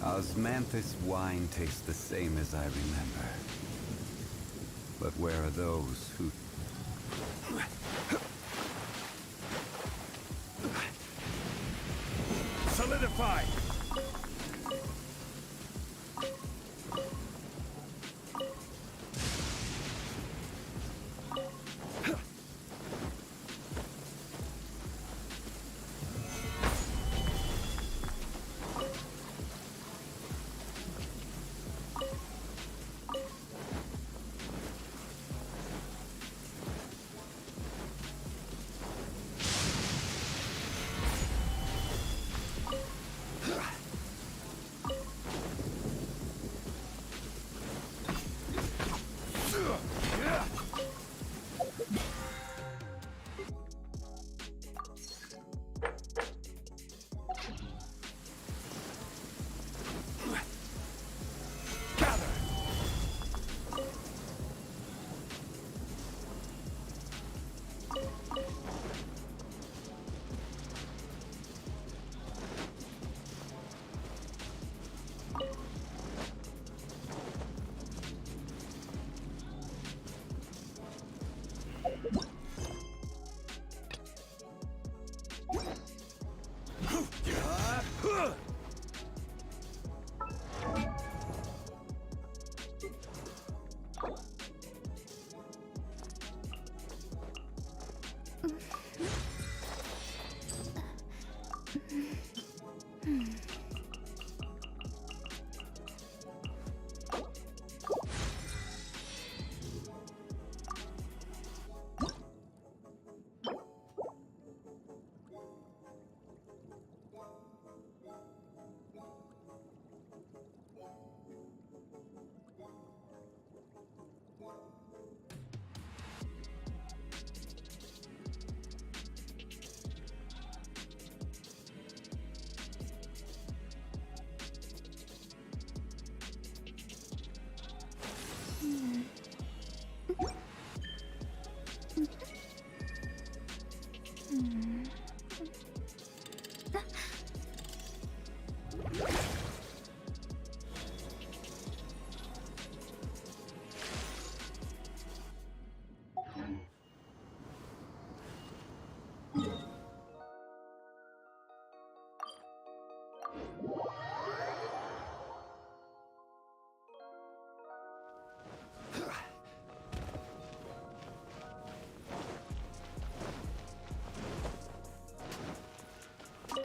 Osmanthus wine tastes the same as I remember. But where are those who... Solidify!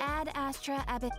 Ad Astra Abbot.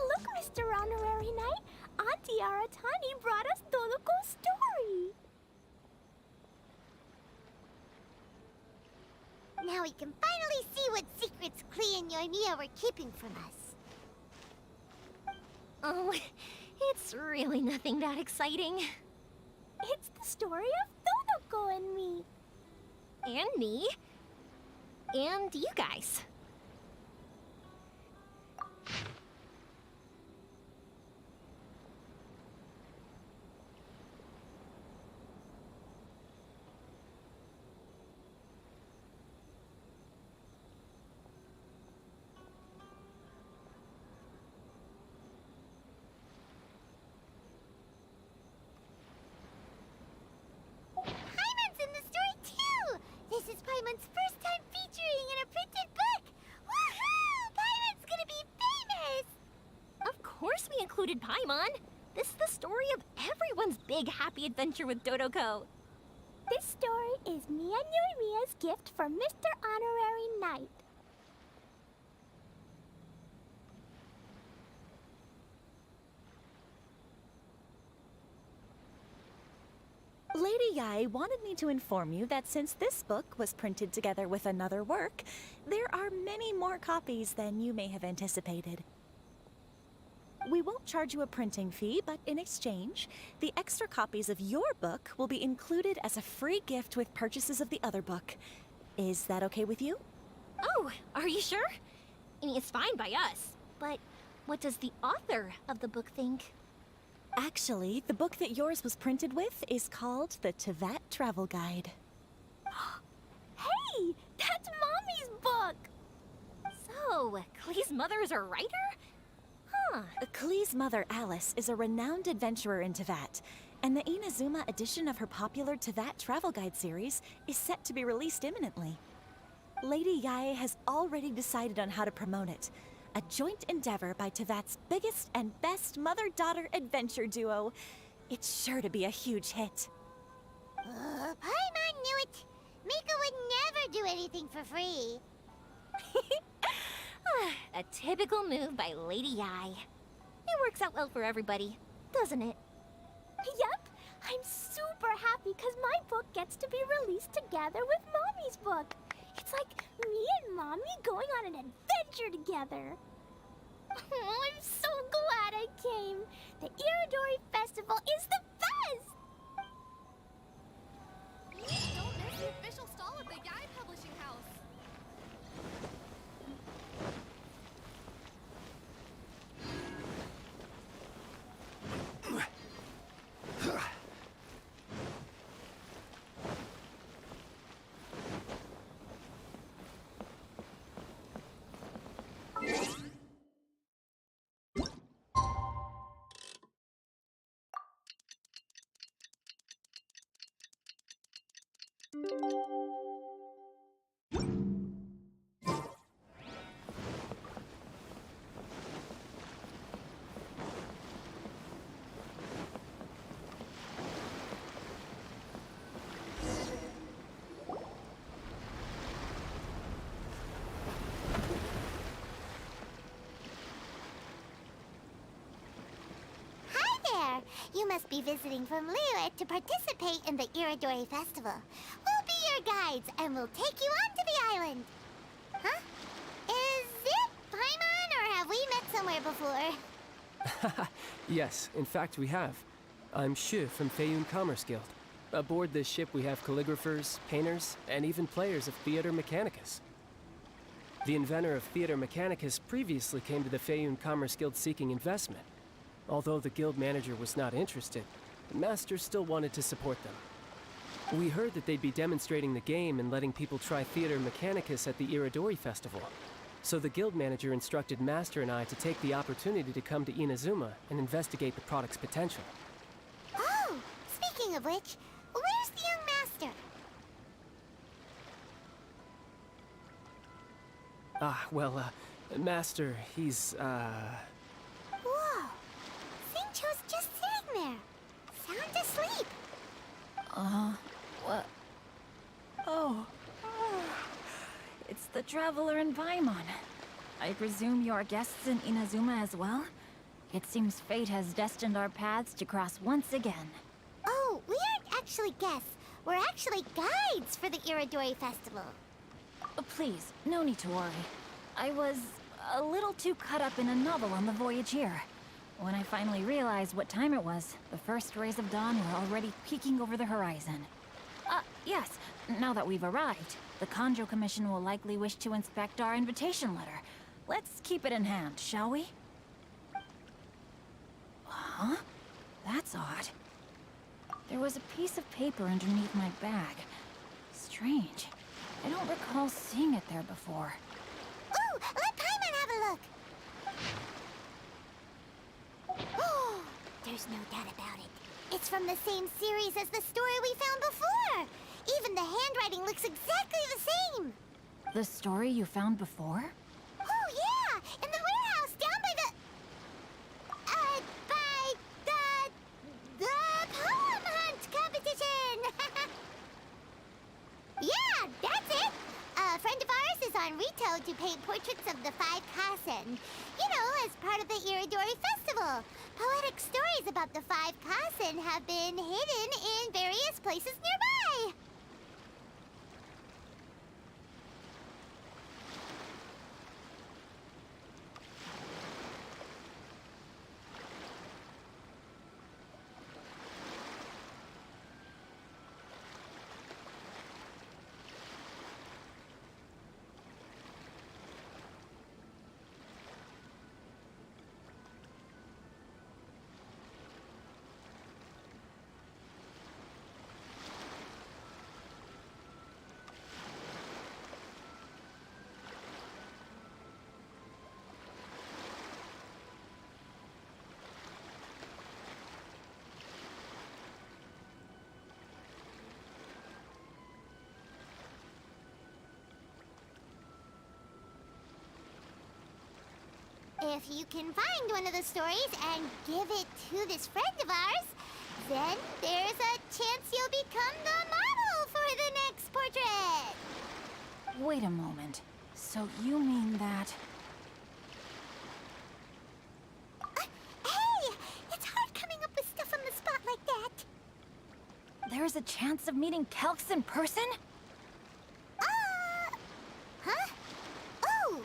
Look, Mr. Honorary Knight, Auntie Aratani brought us Doloco's story. Now we can finally see what secrets Klee and Yoimiya were keeping from us. Oh, it's really nothing that exciting. It's the story of Doloco and me. And me. And you guys. Paimon's in the story too! This is Paimon's first time featuring in a printed book! Woohoo! Paimon's gonna be famous! Of course we included Paimon. This is the story of everyone's big happy adventure with Dodoko. This story is me and Yoimiya's gift for Mr. Honorary Knight. Lady Yai wanted me to inform you that since this book was printed together with another work, there are many more copies than you may have anticipated. We won't charge you a printing fee, but in exchange, the extra copies of your book will be included as a free gift with purchases of the other book. Is that okay with you? Oh, are you sure? I mean, it's fine by us. But what does the author of the book think? Actually, the book that yours was printed with is called the Tevat Travel Guide. Hey! That's Mommy's book! So, Klee's mother is a writer? Huh. Klee's mother, Alice, is a renowned adventurer in Tevat, and the Inazuma edition of her popular Tevat Travel Guide series is set to be released imminently. Lady Yae has already decided on how to promote it. A joint endeavor by Tevat's biggest and best mother-daughter adventure duo. It's sure to be a huge hit. Paimon knew it! Mika would never do anything for free. A typical move by Lady Yai. It works out well for everybody, doesn't it? Yep! I'm super happy because my book gets to be released together with Mommy's book. It's like me and Mommy going on an adventure together. Oh, I'm so glad I came. The Iridori Festival is the best! Don't miss the official stall of the Yai Publishing House. Hi there! You must be visiting from Liyue to participate in the Iridori Festival. We'll be your guides and we'll take you onto the island. Huh? Is it Paimon or have we met somewhere before? Yes, in fact we have. I'm Shu from Feiyun Commerce Guild. Aboard this ship we have calligraphers, painters, and even players of Theater Mechanicus. The inventor of Theater Mechanicus previously came to the Feiyun Commerce Guild seeking investment. Although the guild manager was not interested, the master still wanted to support them. We heard that they'd be demonstrating the game and letting people try Theater Mechanicus at the Iridori Festival. So the guild manager instructed Master and I to take the opportunity to come to Inazuma and investigate the product's potential. Oh, speaking of which, where's the young master? Master, he's, Whoa! Xingqiu's just sitting there, sound asleep. What? Oh. It's the Traveler and Paimon. I presume you're guests in Inazuma as well? It seems fate has destined our paths to cross once again. Oh, we aren't actually guests. We're actually guides for the Iridori Festival. Please, no need to worry. I was a little too caught up in a novel on the voyage here. When I finally realized what time it was, the first rays of dawn were already peeking over the horizon. Yes, now that we've arrived, the Kanjo Commission will likely wish to inspect our invitation letter. Let's keep it in hand, shall we? Huh? That's odd. There was a piece of paper underneath my bag. Strange. I don't recall seeing it there before. Ooh, let Paimon have a look! Oh, there's no doubt about it. It's from the same series as the story we found before! Even the handwriting looks exactly the same! The story you found before? Oh, yeah! In the warehouse down by the poem hunt competition! Yeah, that's it! A friend of ours is on Rito to paint portraits of the 5 Kasen. You know, as part of the Iridori Festival. Poetic stories about the 5 Kasen have been hidden in various places nearby. If you can find one of the stories and give it to this friend of ours, then there's a chance you'll become the model for the next portrait! Wait a moment. So you mean that... Hey! It's hard coming up with stuff on the spot like that! There's a chance of meeting Calx in person? Huh? Oh,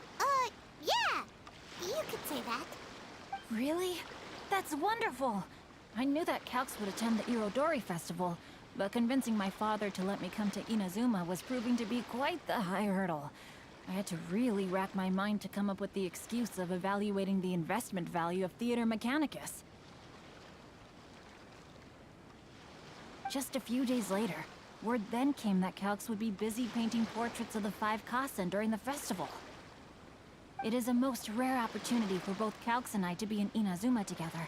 yeah! You could say that. Really? That's wonderful! I knew that Calx would attend the Irodori Festival, but convincing my father to let me come to Inazuma was proving to be quite the high hurdle. I had to really rack my mind to come up with the excuse of evaluating the investment value of Theater Mechanicus. Just a few days later, word then came that Calx would be busy painting portraits of the 5 Kasen during the festival. It is a most rare opportunity for both Calx and I to be in Inazuma together,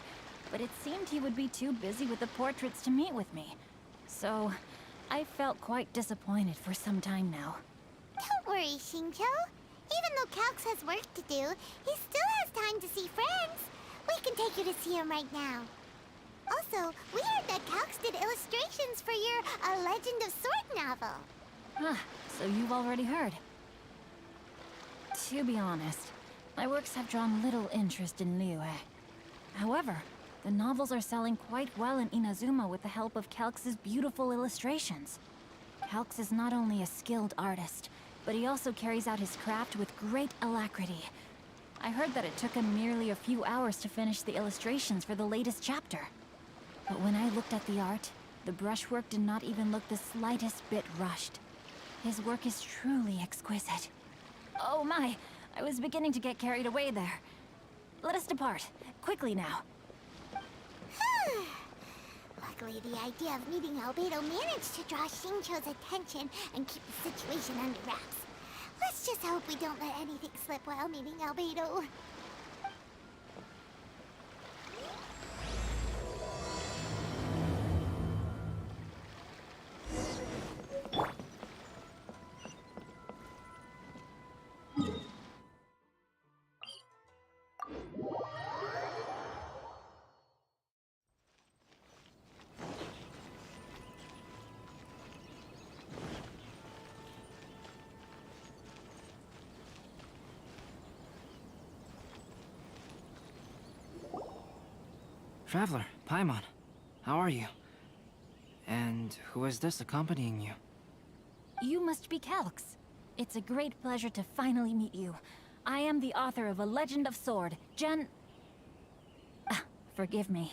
but it seemed he would be too busy with the portraits to meet with me. So, I felt quite disappointed for some time now. Don't worry, Xingqiu. Even though Calx has work to do, he still has time to see friends. We can take you to see him right now. Also, we heard that Calx did illustrations for your A Legend of Sword novel. Ah, so you've already heard. To be honest, my works have drawn little interest in Liyue. However, the novels are selling quite well in Inazuma with the help of Calx's beautiful illustrations. Calx is not only a skilled artist, but he also carries out his craft with great alacrity. I heard that it took him merely a few hours to finish the illustrations for the latest chapter. But when I looked at the art, the brushwork did not even look the slightest bit rushed. His work is truly exquisite. Oh my, I was beginning to get carried away there. Let us depart, quickly now. Luckily, the idea of meeting Albedo managed to draw Xingqiu's attention and keep the situation under wraps. Let's just hope we don't let anything slip while meeting Albedo. Traveler, Paimon, how are you? And who is this accompanying you? You must be Calx. It's a great pleasure to finally meet you. I am the author of A Legend of Sword, Forgive me.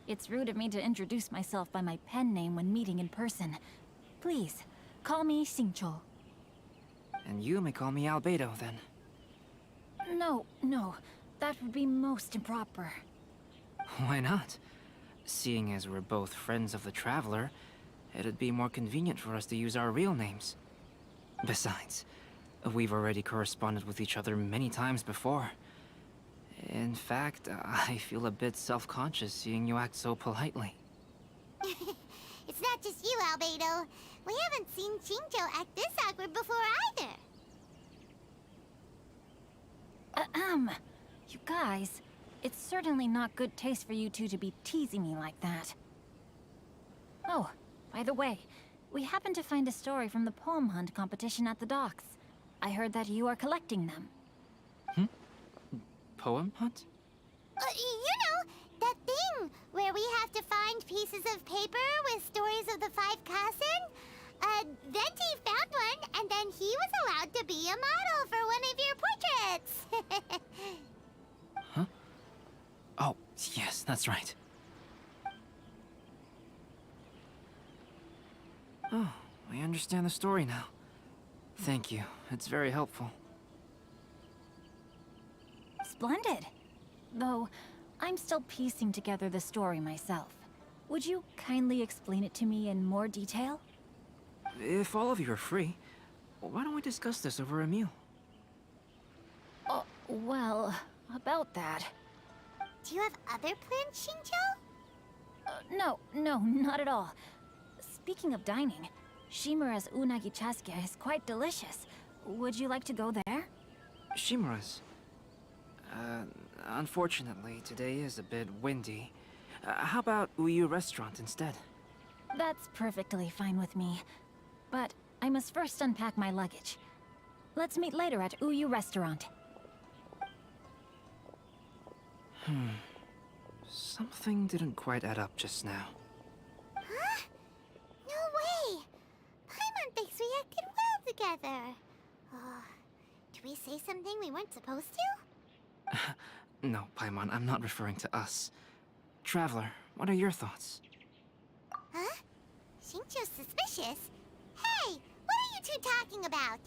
It's rude of me to introduce myself by my pen name when meeting in person. Please, call me Xingqiu. And you may call me Albedo, then. No, that would be most improper. Why not? Seeing as we're both friends of the Traveler, it'd be more convenient for us to use our real names. Besides, we've already corresponded with each other many times before. In fact, I feel a bit self-conscious seeing you act so politely. It's not just you, Albedo. We haven't seen Xingqiu act this awkward before either. You guys, it's certainly not good taste for you two to be teasing me like that. Oh, by the way, we happened to find a story from the poem hunt competition at the docks. I heard that you are collecting them. Poem hunt? You know, that thing where we have to find pieces of paper with stories of the five Kassen. Venti found one, and then he was allowed to be a model for one of your portraits. Huh? Oh, yes, that's right. Oh, I understand the story now. Thank you. It's very helpful. Splendid. Though, I'm still piecing together the story myself. Would you kindly explain it to me in more detail? If all of you are free, why don't we discuss this over a meal? Well, about that. Do you have other plans, Xingqiu? No, not at all. Speaking of dining, Shimura's unagi chasuke is quite delicious. Would you like to go there? Shimura's. Unfortunately, today is a bit windy. How about Uyu Restaurant instead? That's perfectly fine with me. But I must first unpack my luggage. Let's meet later at Uyu Restaurant. Something didn't quite add up just now. Huh? No way! Paimon thinks we acted well together. Did we say something we weren't supposed to? No, Paimon, I'm not referring to us. Traveler, what are your thoughts? Huh? Xingqiu's suspicious? Hey, what are you two talking about?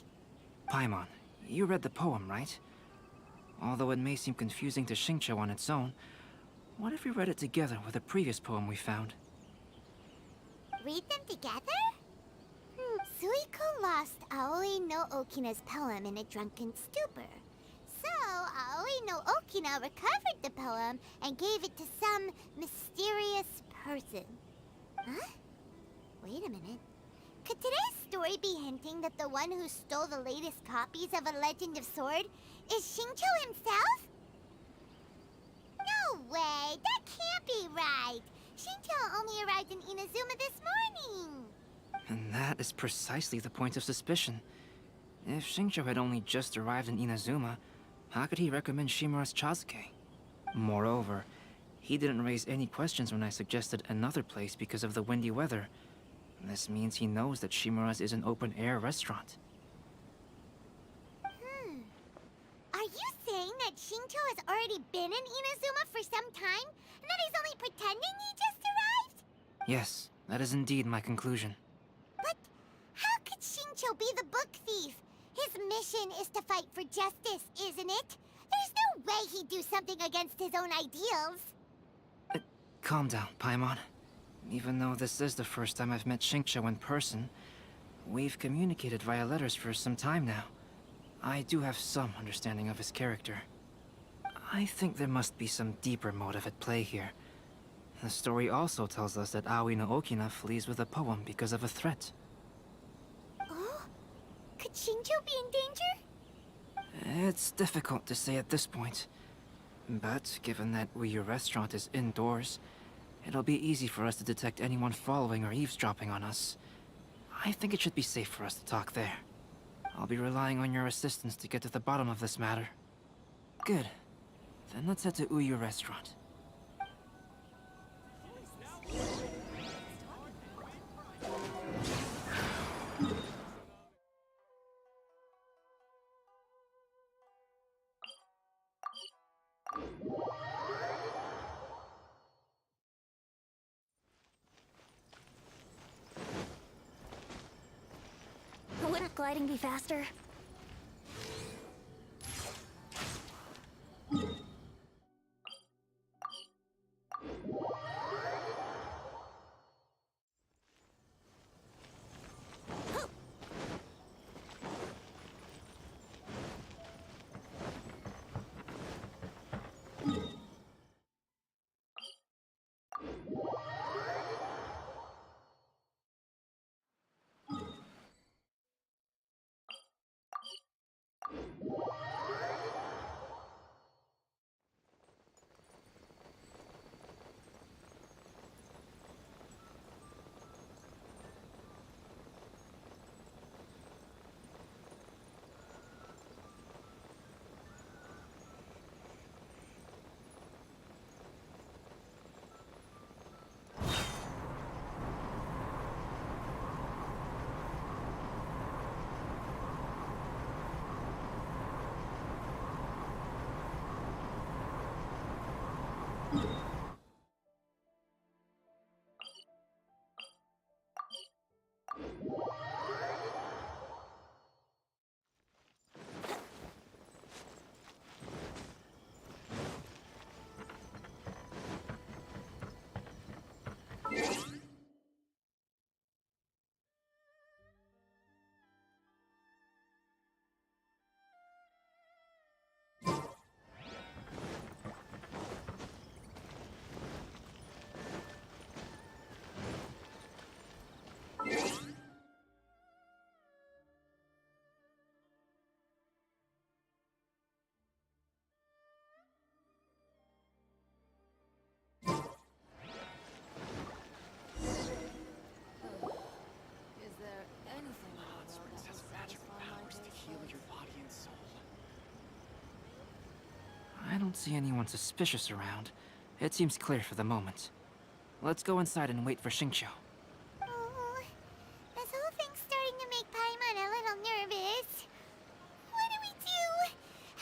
Paimon, you read the poem, right? Although it may seem confusing to Xingqiu on its own, what if we read it together with a previous poem we found? Read them together? Suiko lost Aoi no Okina's poem in a drunken stupor. So, Aoi no Okina recovered the poem and gave it to some mysterious person. Huh? Wait a minute. Could today's story be hinting that the one who stole the latest copies of A Legend of Sword is Xingqiu himself? No way! That can't be right! Xingqiu only arrived in Inazuma this morning! And that is precisely the point of suspicion. If Xingqiu had only just arrived in Inazuma, how could he recommend Shimura's chasuke? Moreover, he didn't raise any questions when I suggested another place because of the windy weather. This means he knows that Shimura's is an open-air restaurant. Are you saying that Xingqiu has already been in Inazuma for some time, and that he's only pretending he just arrived? Yes, that is indeed my conclusion. But how could Xingqiu be the book thief? His mission is to fight for justice, isn't it? There's no way he'd do something against his own ideals. Calm down, Paimon. Even though this is the first time I've met Xingqiu in person, we've communicated via letters for some time now. I do have some understanding of his character. I think there must be some deeper motive at play here. The story also tells us that Aoi no Okina flees with a poem because of a threat. Oh? Could Shinjo be in danger? It's difficult to say at this point. But given that Uyu Restaurant is indoors, it'll be easy for us to detect anyone following or eavesdropping on us. I think it should be safe for us to talk there. I'll be relying on your assistance to get to the bottom of this matter. Good. Then let's head to Uyu Restaurant. Wouldn't gliding be faster? Is there anything in the world that will satisfy my taste buds? I don't see anyone suspicious around. It seems clear for the moment. Let's go inside and wait for Xingqiu. Oh, this whole thing's starting to make Paimon a little nervous. What do we do?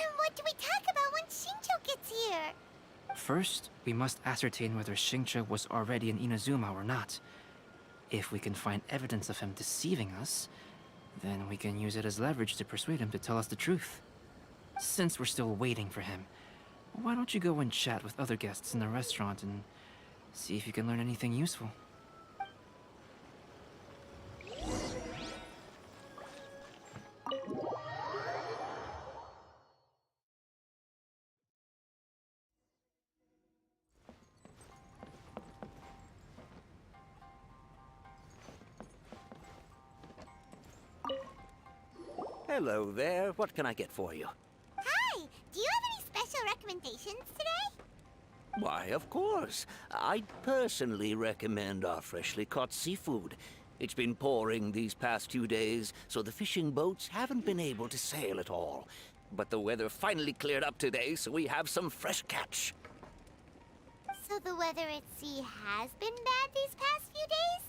And what do we talk about when Shinjo gets here? First, we must ascertain whether Xingqiu was already in Inazuma or not. If we can find evidence of him deceiving us, then we can use it as leverage to persuade him to tell us the truth. Since we're still waiting for him, why don't you go and chat with other guests in the restaurant and see if you can learn anything useful? Hello there. What can I get for you? Hi! Do you have any special recommendations today? Why, of course. I'd personally recommend our freshly caught seafood. It's been pouring these past few days, so the fishing boats haven't been able to sail at all. But the weather finally cleared up today, so we have some fresh catch. So the weather at sea has been bad these past few days?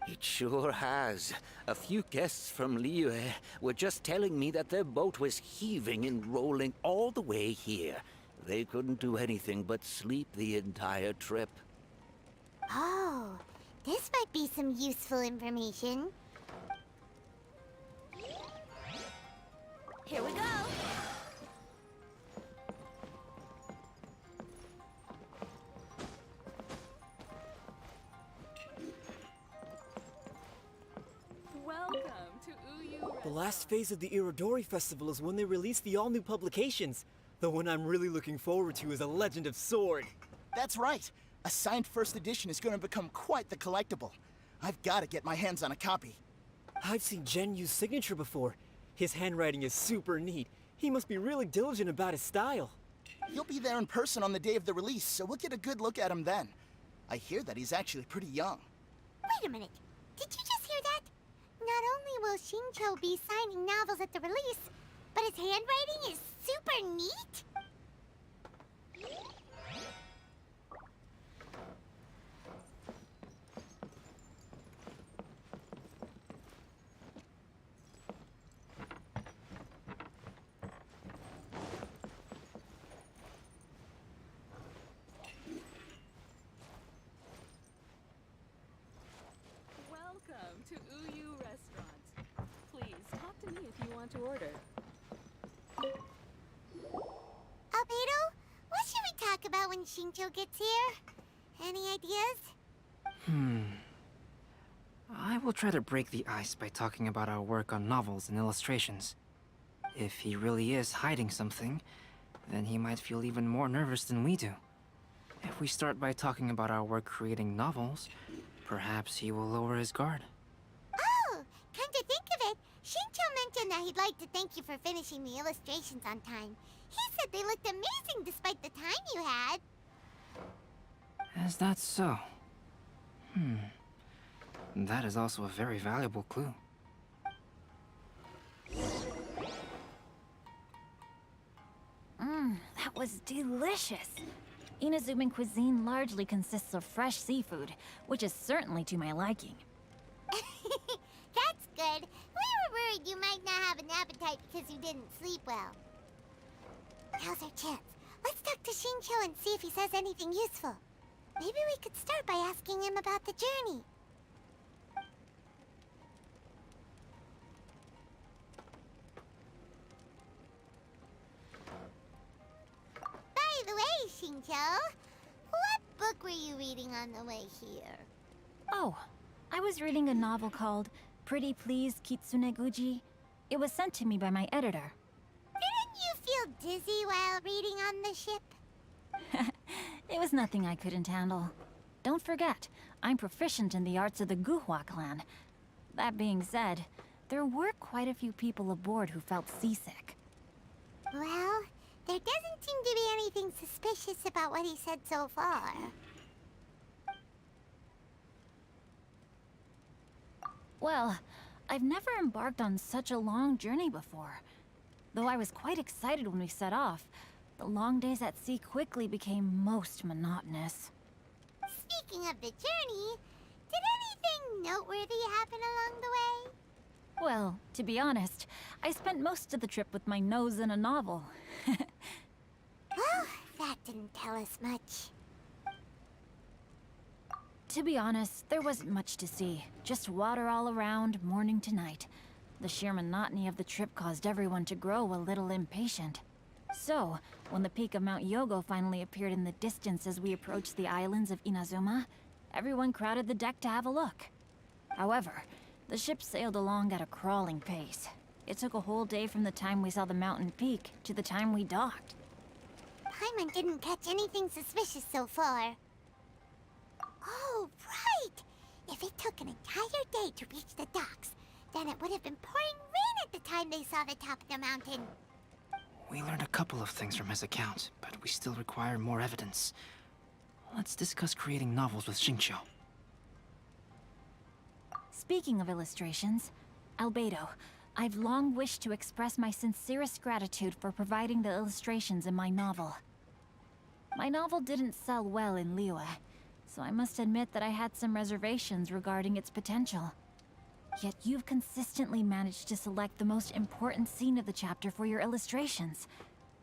It sure has. A few guests from Liyue were just telling me that their boat was heaving and rolling all the way here. They couldn't do anything but sleep the entire trip. Oh, this might be some useful information. Here we go. The last phase of the Irodori Festival is when they release the all-new publications. The one I'm really looking forward to is A Legend of Sword. That's right. A signed first edition is going to become quite the collectible. I've got to get my hands on a copy. I've seen Genyu's signature before. His handwriting is super neat. He must be really diligent about his style. You'll be there in person on the day of the release, so we'll get a good look at him then. I hear that he's actually pretty young. Wait a minute. Did you just hear that? Not only will Shincho be signing novels at the release, but his handwriting is super neat? Welcome to Uyu Restaurant. Please talk to me if you want to order. Albedo, what should we talk about when Shincho gets here? Any ideas? I will try to break the ice by talking about our work on novels and illustrations. If he really is hiding something, then he might feel even more nervous than we do. If we start by talking about our work creating novels, perhaps he will lower his guard. Oh, come to think of it, Shincho mentioned that he'd like to thank you for finishing the illustrations on time. He said they looked amazing despite the time you had. Is that so? That is also a very valuable clue. That was delicious. Inazuman cuisine largely consists of fresh seafood, which is certainly to my liking. That's good. We were worried you might not have an appetite because you didn't sleep well. Now's our chance. Let's talk to Shincho and see if he says anything useful. Maybe we could start by asking him about the journey. By the way, Shincho, what book were you reading on the way here? Oh, I was reading a novel called Pretty Please Kitsune Guji. It was sent to me by my editor. Didn't you feel dizzy while reading on the ship? It was nothing I couldn't handle. Don't forget, I'm proficient in the arts of the Guhua clan. That being said, there were quite a few people aboard who felt seasick. Well, there doesn't seem to be anything suspicious about what he said so far. Well, I've never embarked on such a long journey before. Though I was quite excited when we set off, the long days at sea quickly became most monotonous. Speaking of the journey, did anything noteworthy happen along the way? Well, to be honest, I spent most of the trip with my nose in a novel. Well, that didn't tell us much. To be honest, there wasn't much to see. Just water all around, morning to night. The sheer monotony of the trip caused everyone to grow a little impatient. So, when the peak of Mount Yogo finally appeared in the distance as we approached the islands of Inazuma, everyone crowded the deck to have a look. However, the ship sailed along at a crawling pace. It took a whole day from the time we saw the mountain peak to the time we docked. Paimon didn't catch anything suspicious so far. Oh, right! If it took an entire day to reach the docks, then it would have been pouring rain at the time they saw the top of the mountain. We learned a couple of things from his account, but we still require more evidence. Let's discuss creating novels with Shincho. Speaking of illustrations, Albedo, I've long wished to express my sincerest gratitude for providing the illustrations in my novel. My novel didn't sell well in Liyue, so I must admit that I had some reservations regarding its potential. Yet you've consistently managed to select the most important scene of the chapter for your illustrations.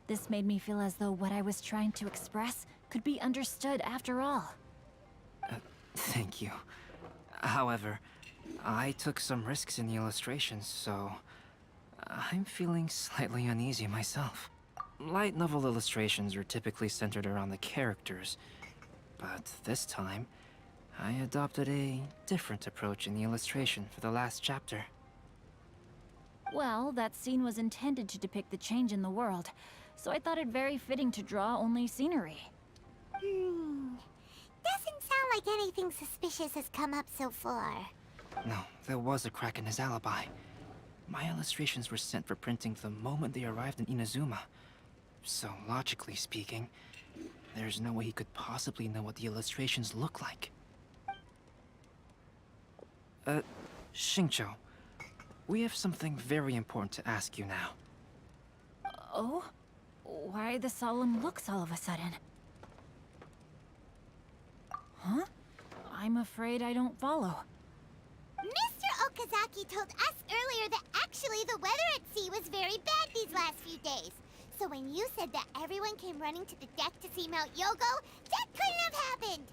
This made me feel as though what I was trying to express could be understood after all. Thank you. However, I took some risks in the illustrations, so I'm feeling slightly uneasy myself. Light novel illustrations are typically centered around the characters, but this time, I adopted a different approach in the illustration for the last chapter. Well, that scene was intended to depict the change in the world, so I thought it very fitting to draw only scenery. Doesn't sound like anything suspicious has come up so far. No, there was a crack in his alibi. My illustrations were sent for printing the moment they arrived in Inazuma. So, logically speaking, there's no way he could possibly know what the illustrations look like. Xingqiu, we have something very important to ask you now. Oh? Why the solemn looks all of a sudden? Huh? I'm afraid I don't follow. Mr. Okazaki told us earlier that actually the weather at sea was very bad these last few days. So when you said that everyone came running to the deck to see Mount Yogo, that couldn't have happened!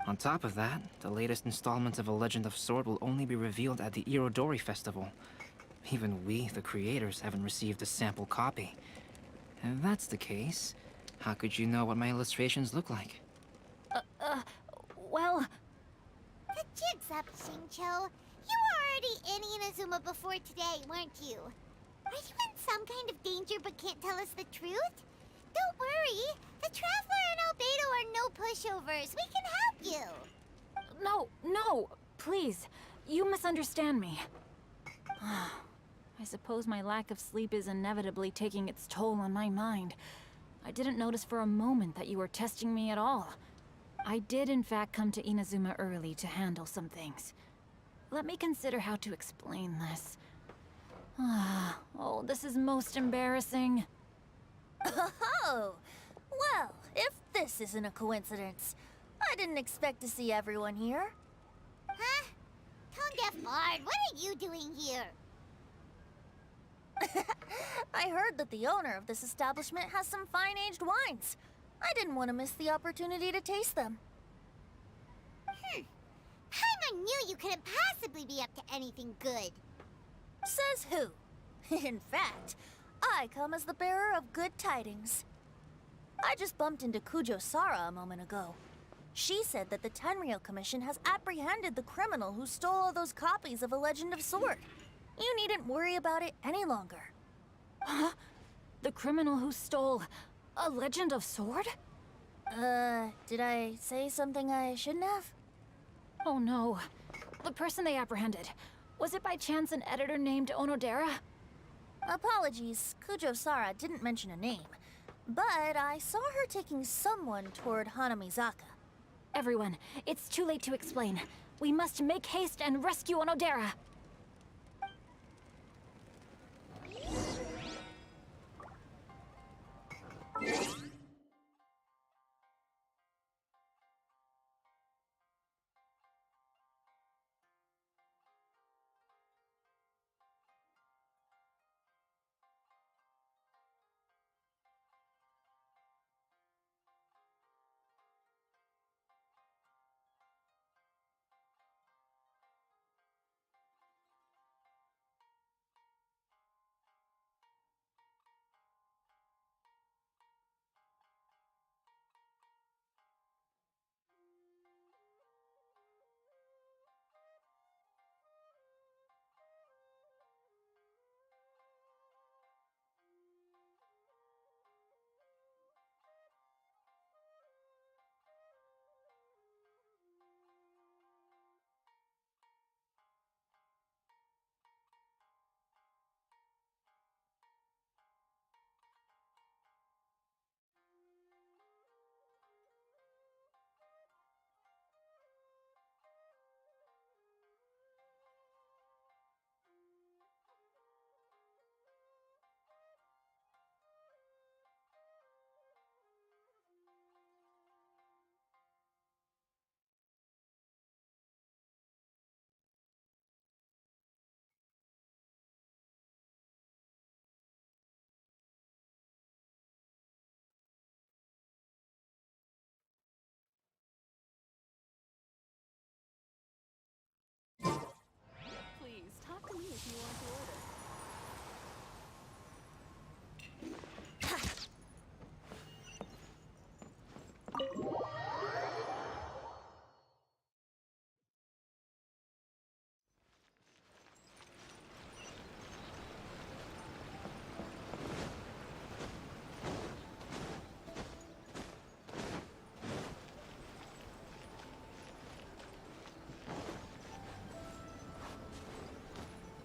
On top of that, the latest installment of A Legend of Sword will only be revealed at the Irodori Festival. Even we, the creators, haven't received a sample copy. If that's the case, how could you know what my illustrations look like? Well... The jig's up, Xingqiu. You were already in Inazuma before today, weren't you? Are you in some kind of danger but can't tell us the truth? Don't worry. The Traveler and Albedo are no pushovers. We can help you. No, please. You misunderstand me. I suppose my lack of sleep is inevitably taking its toll on my mind. I didn't notice for a moment that you were testing me at all. I did in fact come to Inazuma early to handle some things. Let me consider how to explain this. Oh, this is most embarrassing. Oh, well, if this isn't a coincidence, I didn't expect to see everyone here. Huh? Tone-deaf bard, what are you doing here? I heard that the owner of this establishment has some fine-aged wines. I didn't want to miss the opportunity to taste them. Paimon knew you couldn't possibly be up to anything good. Says who? In fact, I come as the bearer of good tidings. I just bumped into Kujo Sara a moment ago. She said that the Tenryou Commission has apprehended the criminal who stole all those copies of A Legend of Sword. You needn't worry about it any longer. Huh? The criminal who stole A Legend of Sword? Did I say something I shouldn't have? Oh no. The person they apprehended. Was it by chance an editor named Onodera? Apologies, Kujo Sara didn't mention a name. But I saw her taking someone toward Hanamizaka. Everyone, it's too late to explain. We must make haste and rescue Onodera.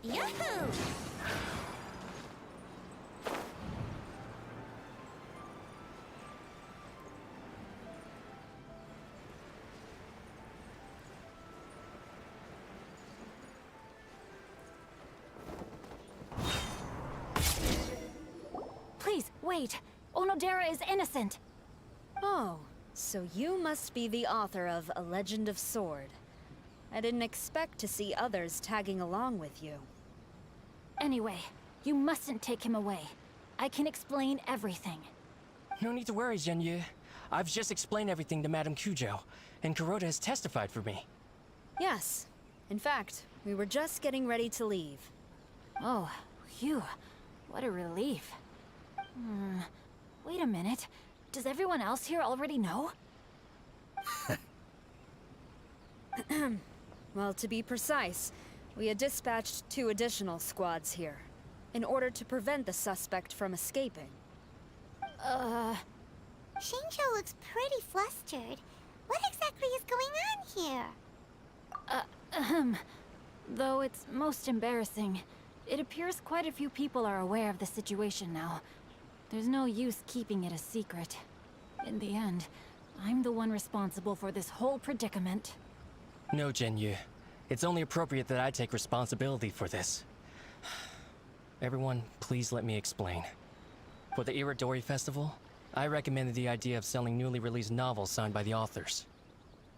Yahoo! Please, wait. Onodera is innocent. Oh, so you must be the author of A Legend of Sword. I didn't expect to see others tagging along with you. Anyway, you mustn't take him away. I can explain everything. No need to worry, Zhenyu. I've just explained everything to Madame Kujo, and Kuroda has testified for me. Yes. In fact, we were just getting ready to leave. Oh, phew. What a relief. Wait a minute. Does everyone else here already know? Well, to be precise, we had dispatched 2 additional squads here, in order to prevent the suspect from escaping. Xingqiu looks pretty flustered. What exactly is going on here? Though it's most embarrassing, it appears quite a few people are aware of the situation now. There's no use keeping it a secret. In the end, I'm the one responsible for this whole predicament. No, Zhenyu. It's only appropriate that I take responsibility for this. Everyone, please let me explain. For the Iridori Festival, I recommended the idea of selling newly released novels signed by the authors.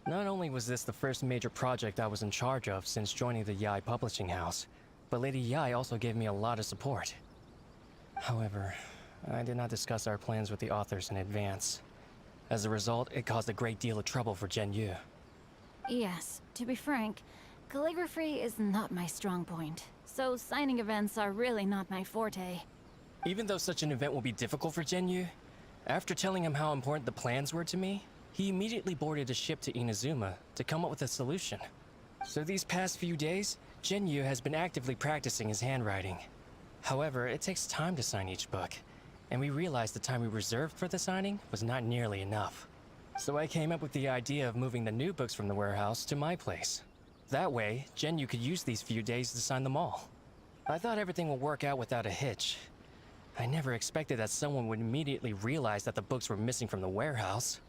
Not only was this the first major project I was in charge of since joining the Yae publishing house, but Lady Yae also gave me a lot of support. However, I did not discuss our plans with the authors in advance. As a result, it caused a great deal of trouble for Zhenyu. Yes, to be frank, calligraphy is not my strong point, so signing events are really not my forte. Even though such an event will be difficult for Zhenyu, after telling him how important the plans were to me, he immediately boarded a ship to Inazuma to come up with a solution. So these past few days, Zhenyu has been actively practicing his handwriting. However, it takes time to sign each book, and we realized the time we reserved for the signing was not nearly enough. So I came up with the idea of moving the new books from the warehouse to my place. That way, Zhenyu could use these few days to sign them all. I thought everything would work out without a hitch. I never expected that someone would immediately realize that the books were missing from the warehouse.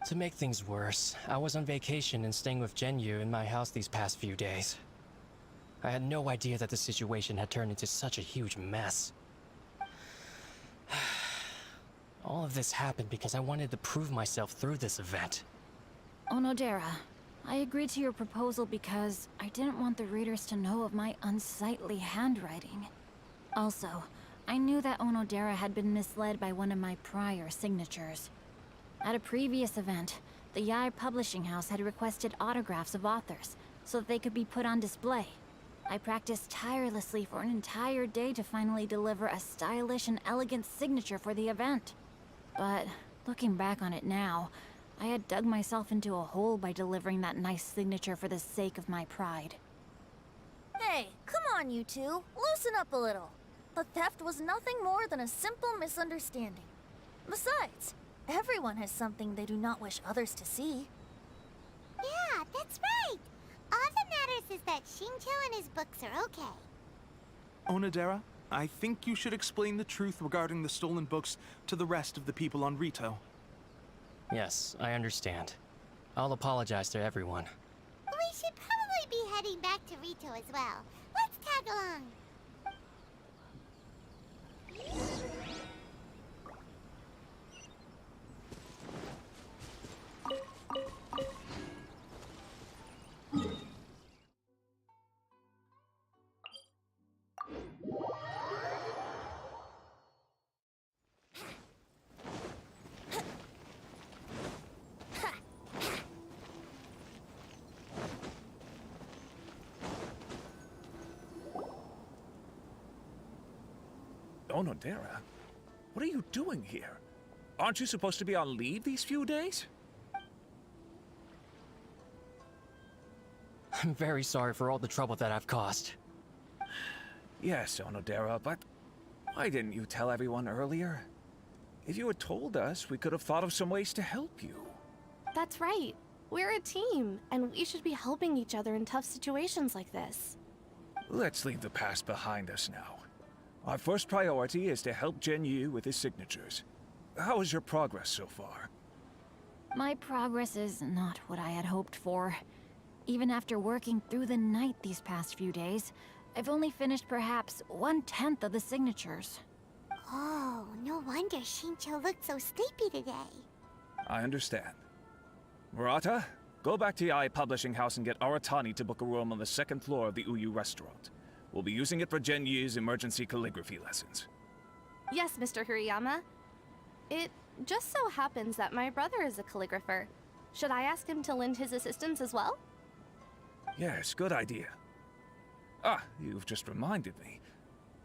To make things worse, I was on vacation and staying with Zhenyu in my house these past few days. I had no idea that the situation had turned into such a huge mess. All of this happened because I wanted to prove myself through this event. Onodera, I agreed to your proposal because I didn't want the readers to know of my unsightly handwriting. Also, I knew that Onodera had been misled by one of my prior signatures. At a previous event, the Yae publishing house had requested autographs of authors so that they could be put on display. I practiced tirelessly for an entire day to finally deliver a stylish and elegant signature for the event. But looking back on it now, I had dug myself into a hole by delivering that nice signature for the sake of my pride. Hey, come on, you two. Loosen up a little. The theft was nothing more than a simple misunderstanding. Besides, everyone has something they do not wish others to see. Yeah, that's right. All that matters is that Xingqiu and his books are okay. Onodera, I think you should explain the truth regarding the stolen books to the rest of the people on Rito. Yes, I understand. I'll apologize to everyone. We should probably be heading back to Rito as well. Let's tag along. Onodera, what are you doing here? Aren't you supposed to be on leave these few days? I'm very sorry for all the trouble that I've caused. Yes, Onodera, but why didn't you tell everyone earlier? If you had told us, we could have thought of some ways to help you. That's right. We're a team, and we should be helping each other in tough situations like this. Let's leave the past behind us now. Our first priority is to help Genshin with his signatures. How is your progress so far? My progress is not what I had hoped for. Even after working through the night these past few days, I've only finished perhaps 1/10 of the signatures. Oh, no wonder Shincho looked so sleepy today. I understand. Murata, go back to Yae Publishing House and get Aratani to book a room on the 2nd floor of the Uyu restaurant. We'll be using it for Genyu's emergency calligraphy lessons. Yes, Mr. Hirayama. It just so happens that my brother is a calligrapher. Should I ask him to lend his assistance as well? Yes, good idea. Ah, you've just reminded me.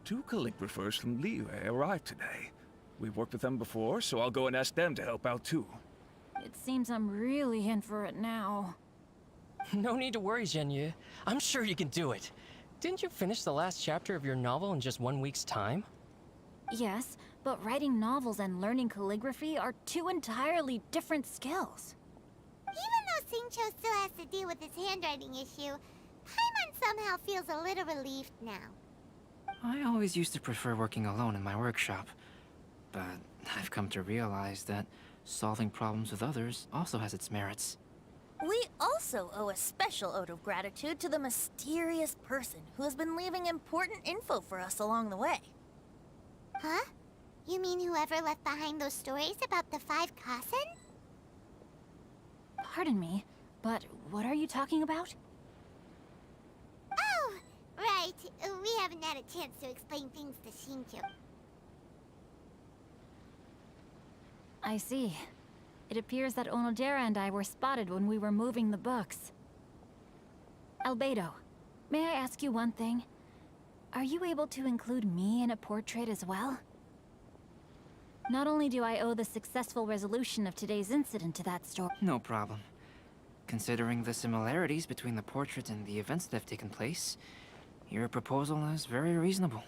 2 calligraphers from Liyue arrived today. We've worked with them before, so I'll go and ask them to help out too. It seems I'm really in for it now. No need to worry, Genyu. I'm sure you can do it. Didn't you finish the last chapter of your novel in just 1 week's time? Yes, but writing novels and learning calligraphy are 2 entirely different skills. Even though Shincho still has to deal with his handwriting issue, Paimon somehow feels a little relieved now. I always used to prefer working alone in my workshop, but I've come to realize that solving problems with others also has its merits. We also owe a special ode of gratitude to the mysterious person who has been leaving important info for us along the way. Huh? You mean whoever left behind those stories about the 5 Kasen? Pardon me, but what are you talking about? Oh, right. We haven't had a chance to explain things to Shincho. I see. It appears that Onodera and I were spotted when we were moving the books. Albedo, may I ask you one thing? Are you able to include me in a portrait as well? Not only do I owe the successful resolution of today's incident to that story. No problem. Considering the similarities between the portrait and the events that have taken place, your proposal is very reasonable.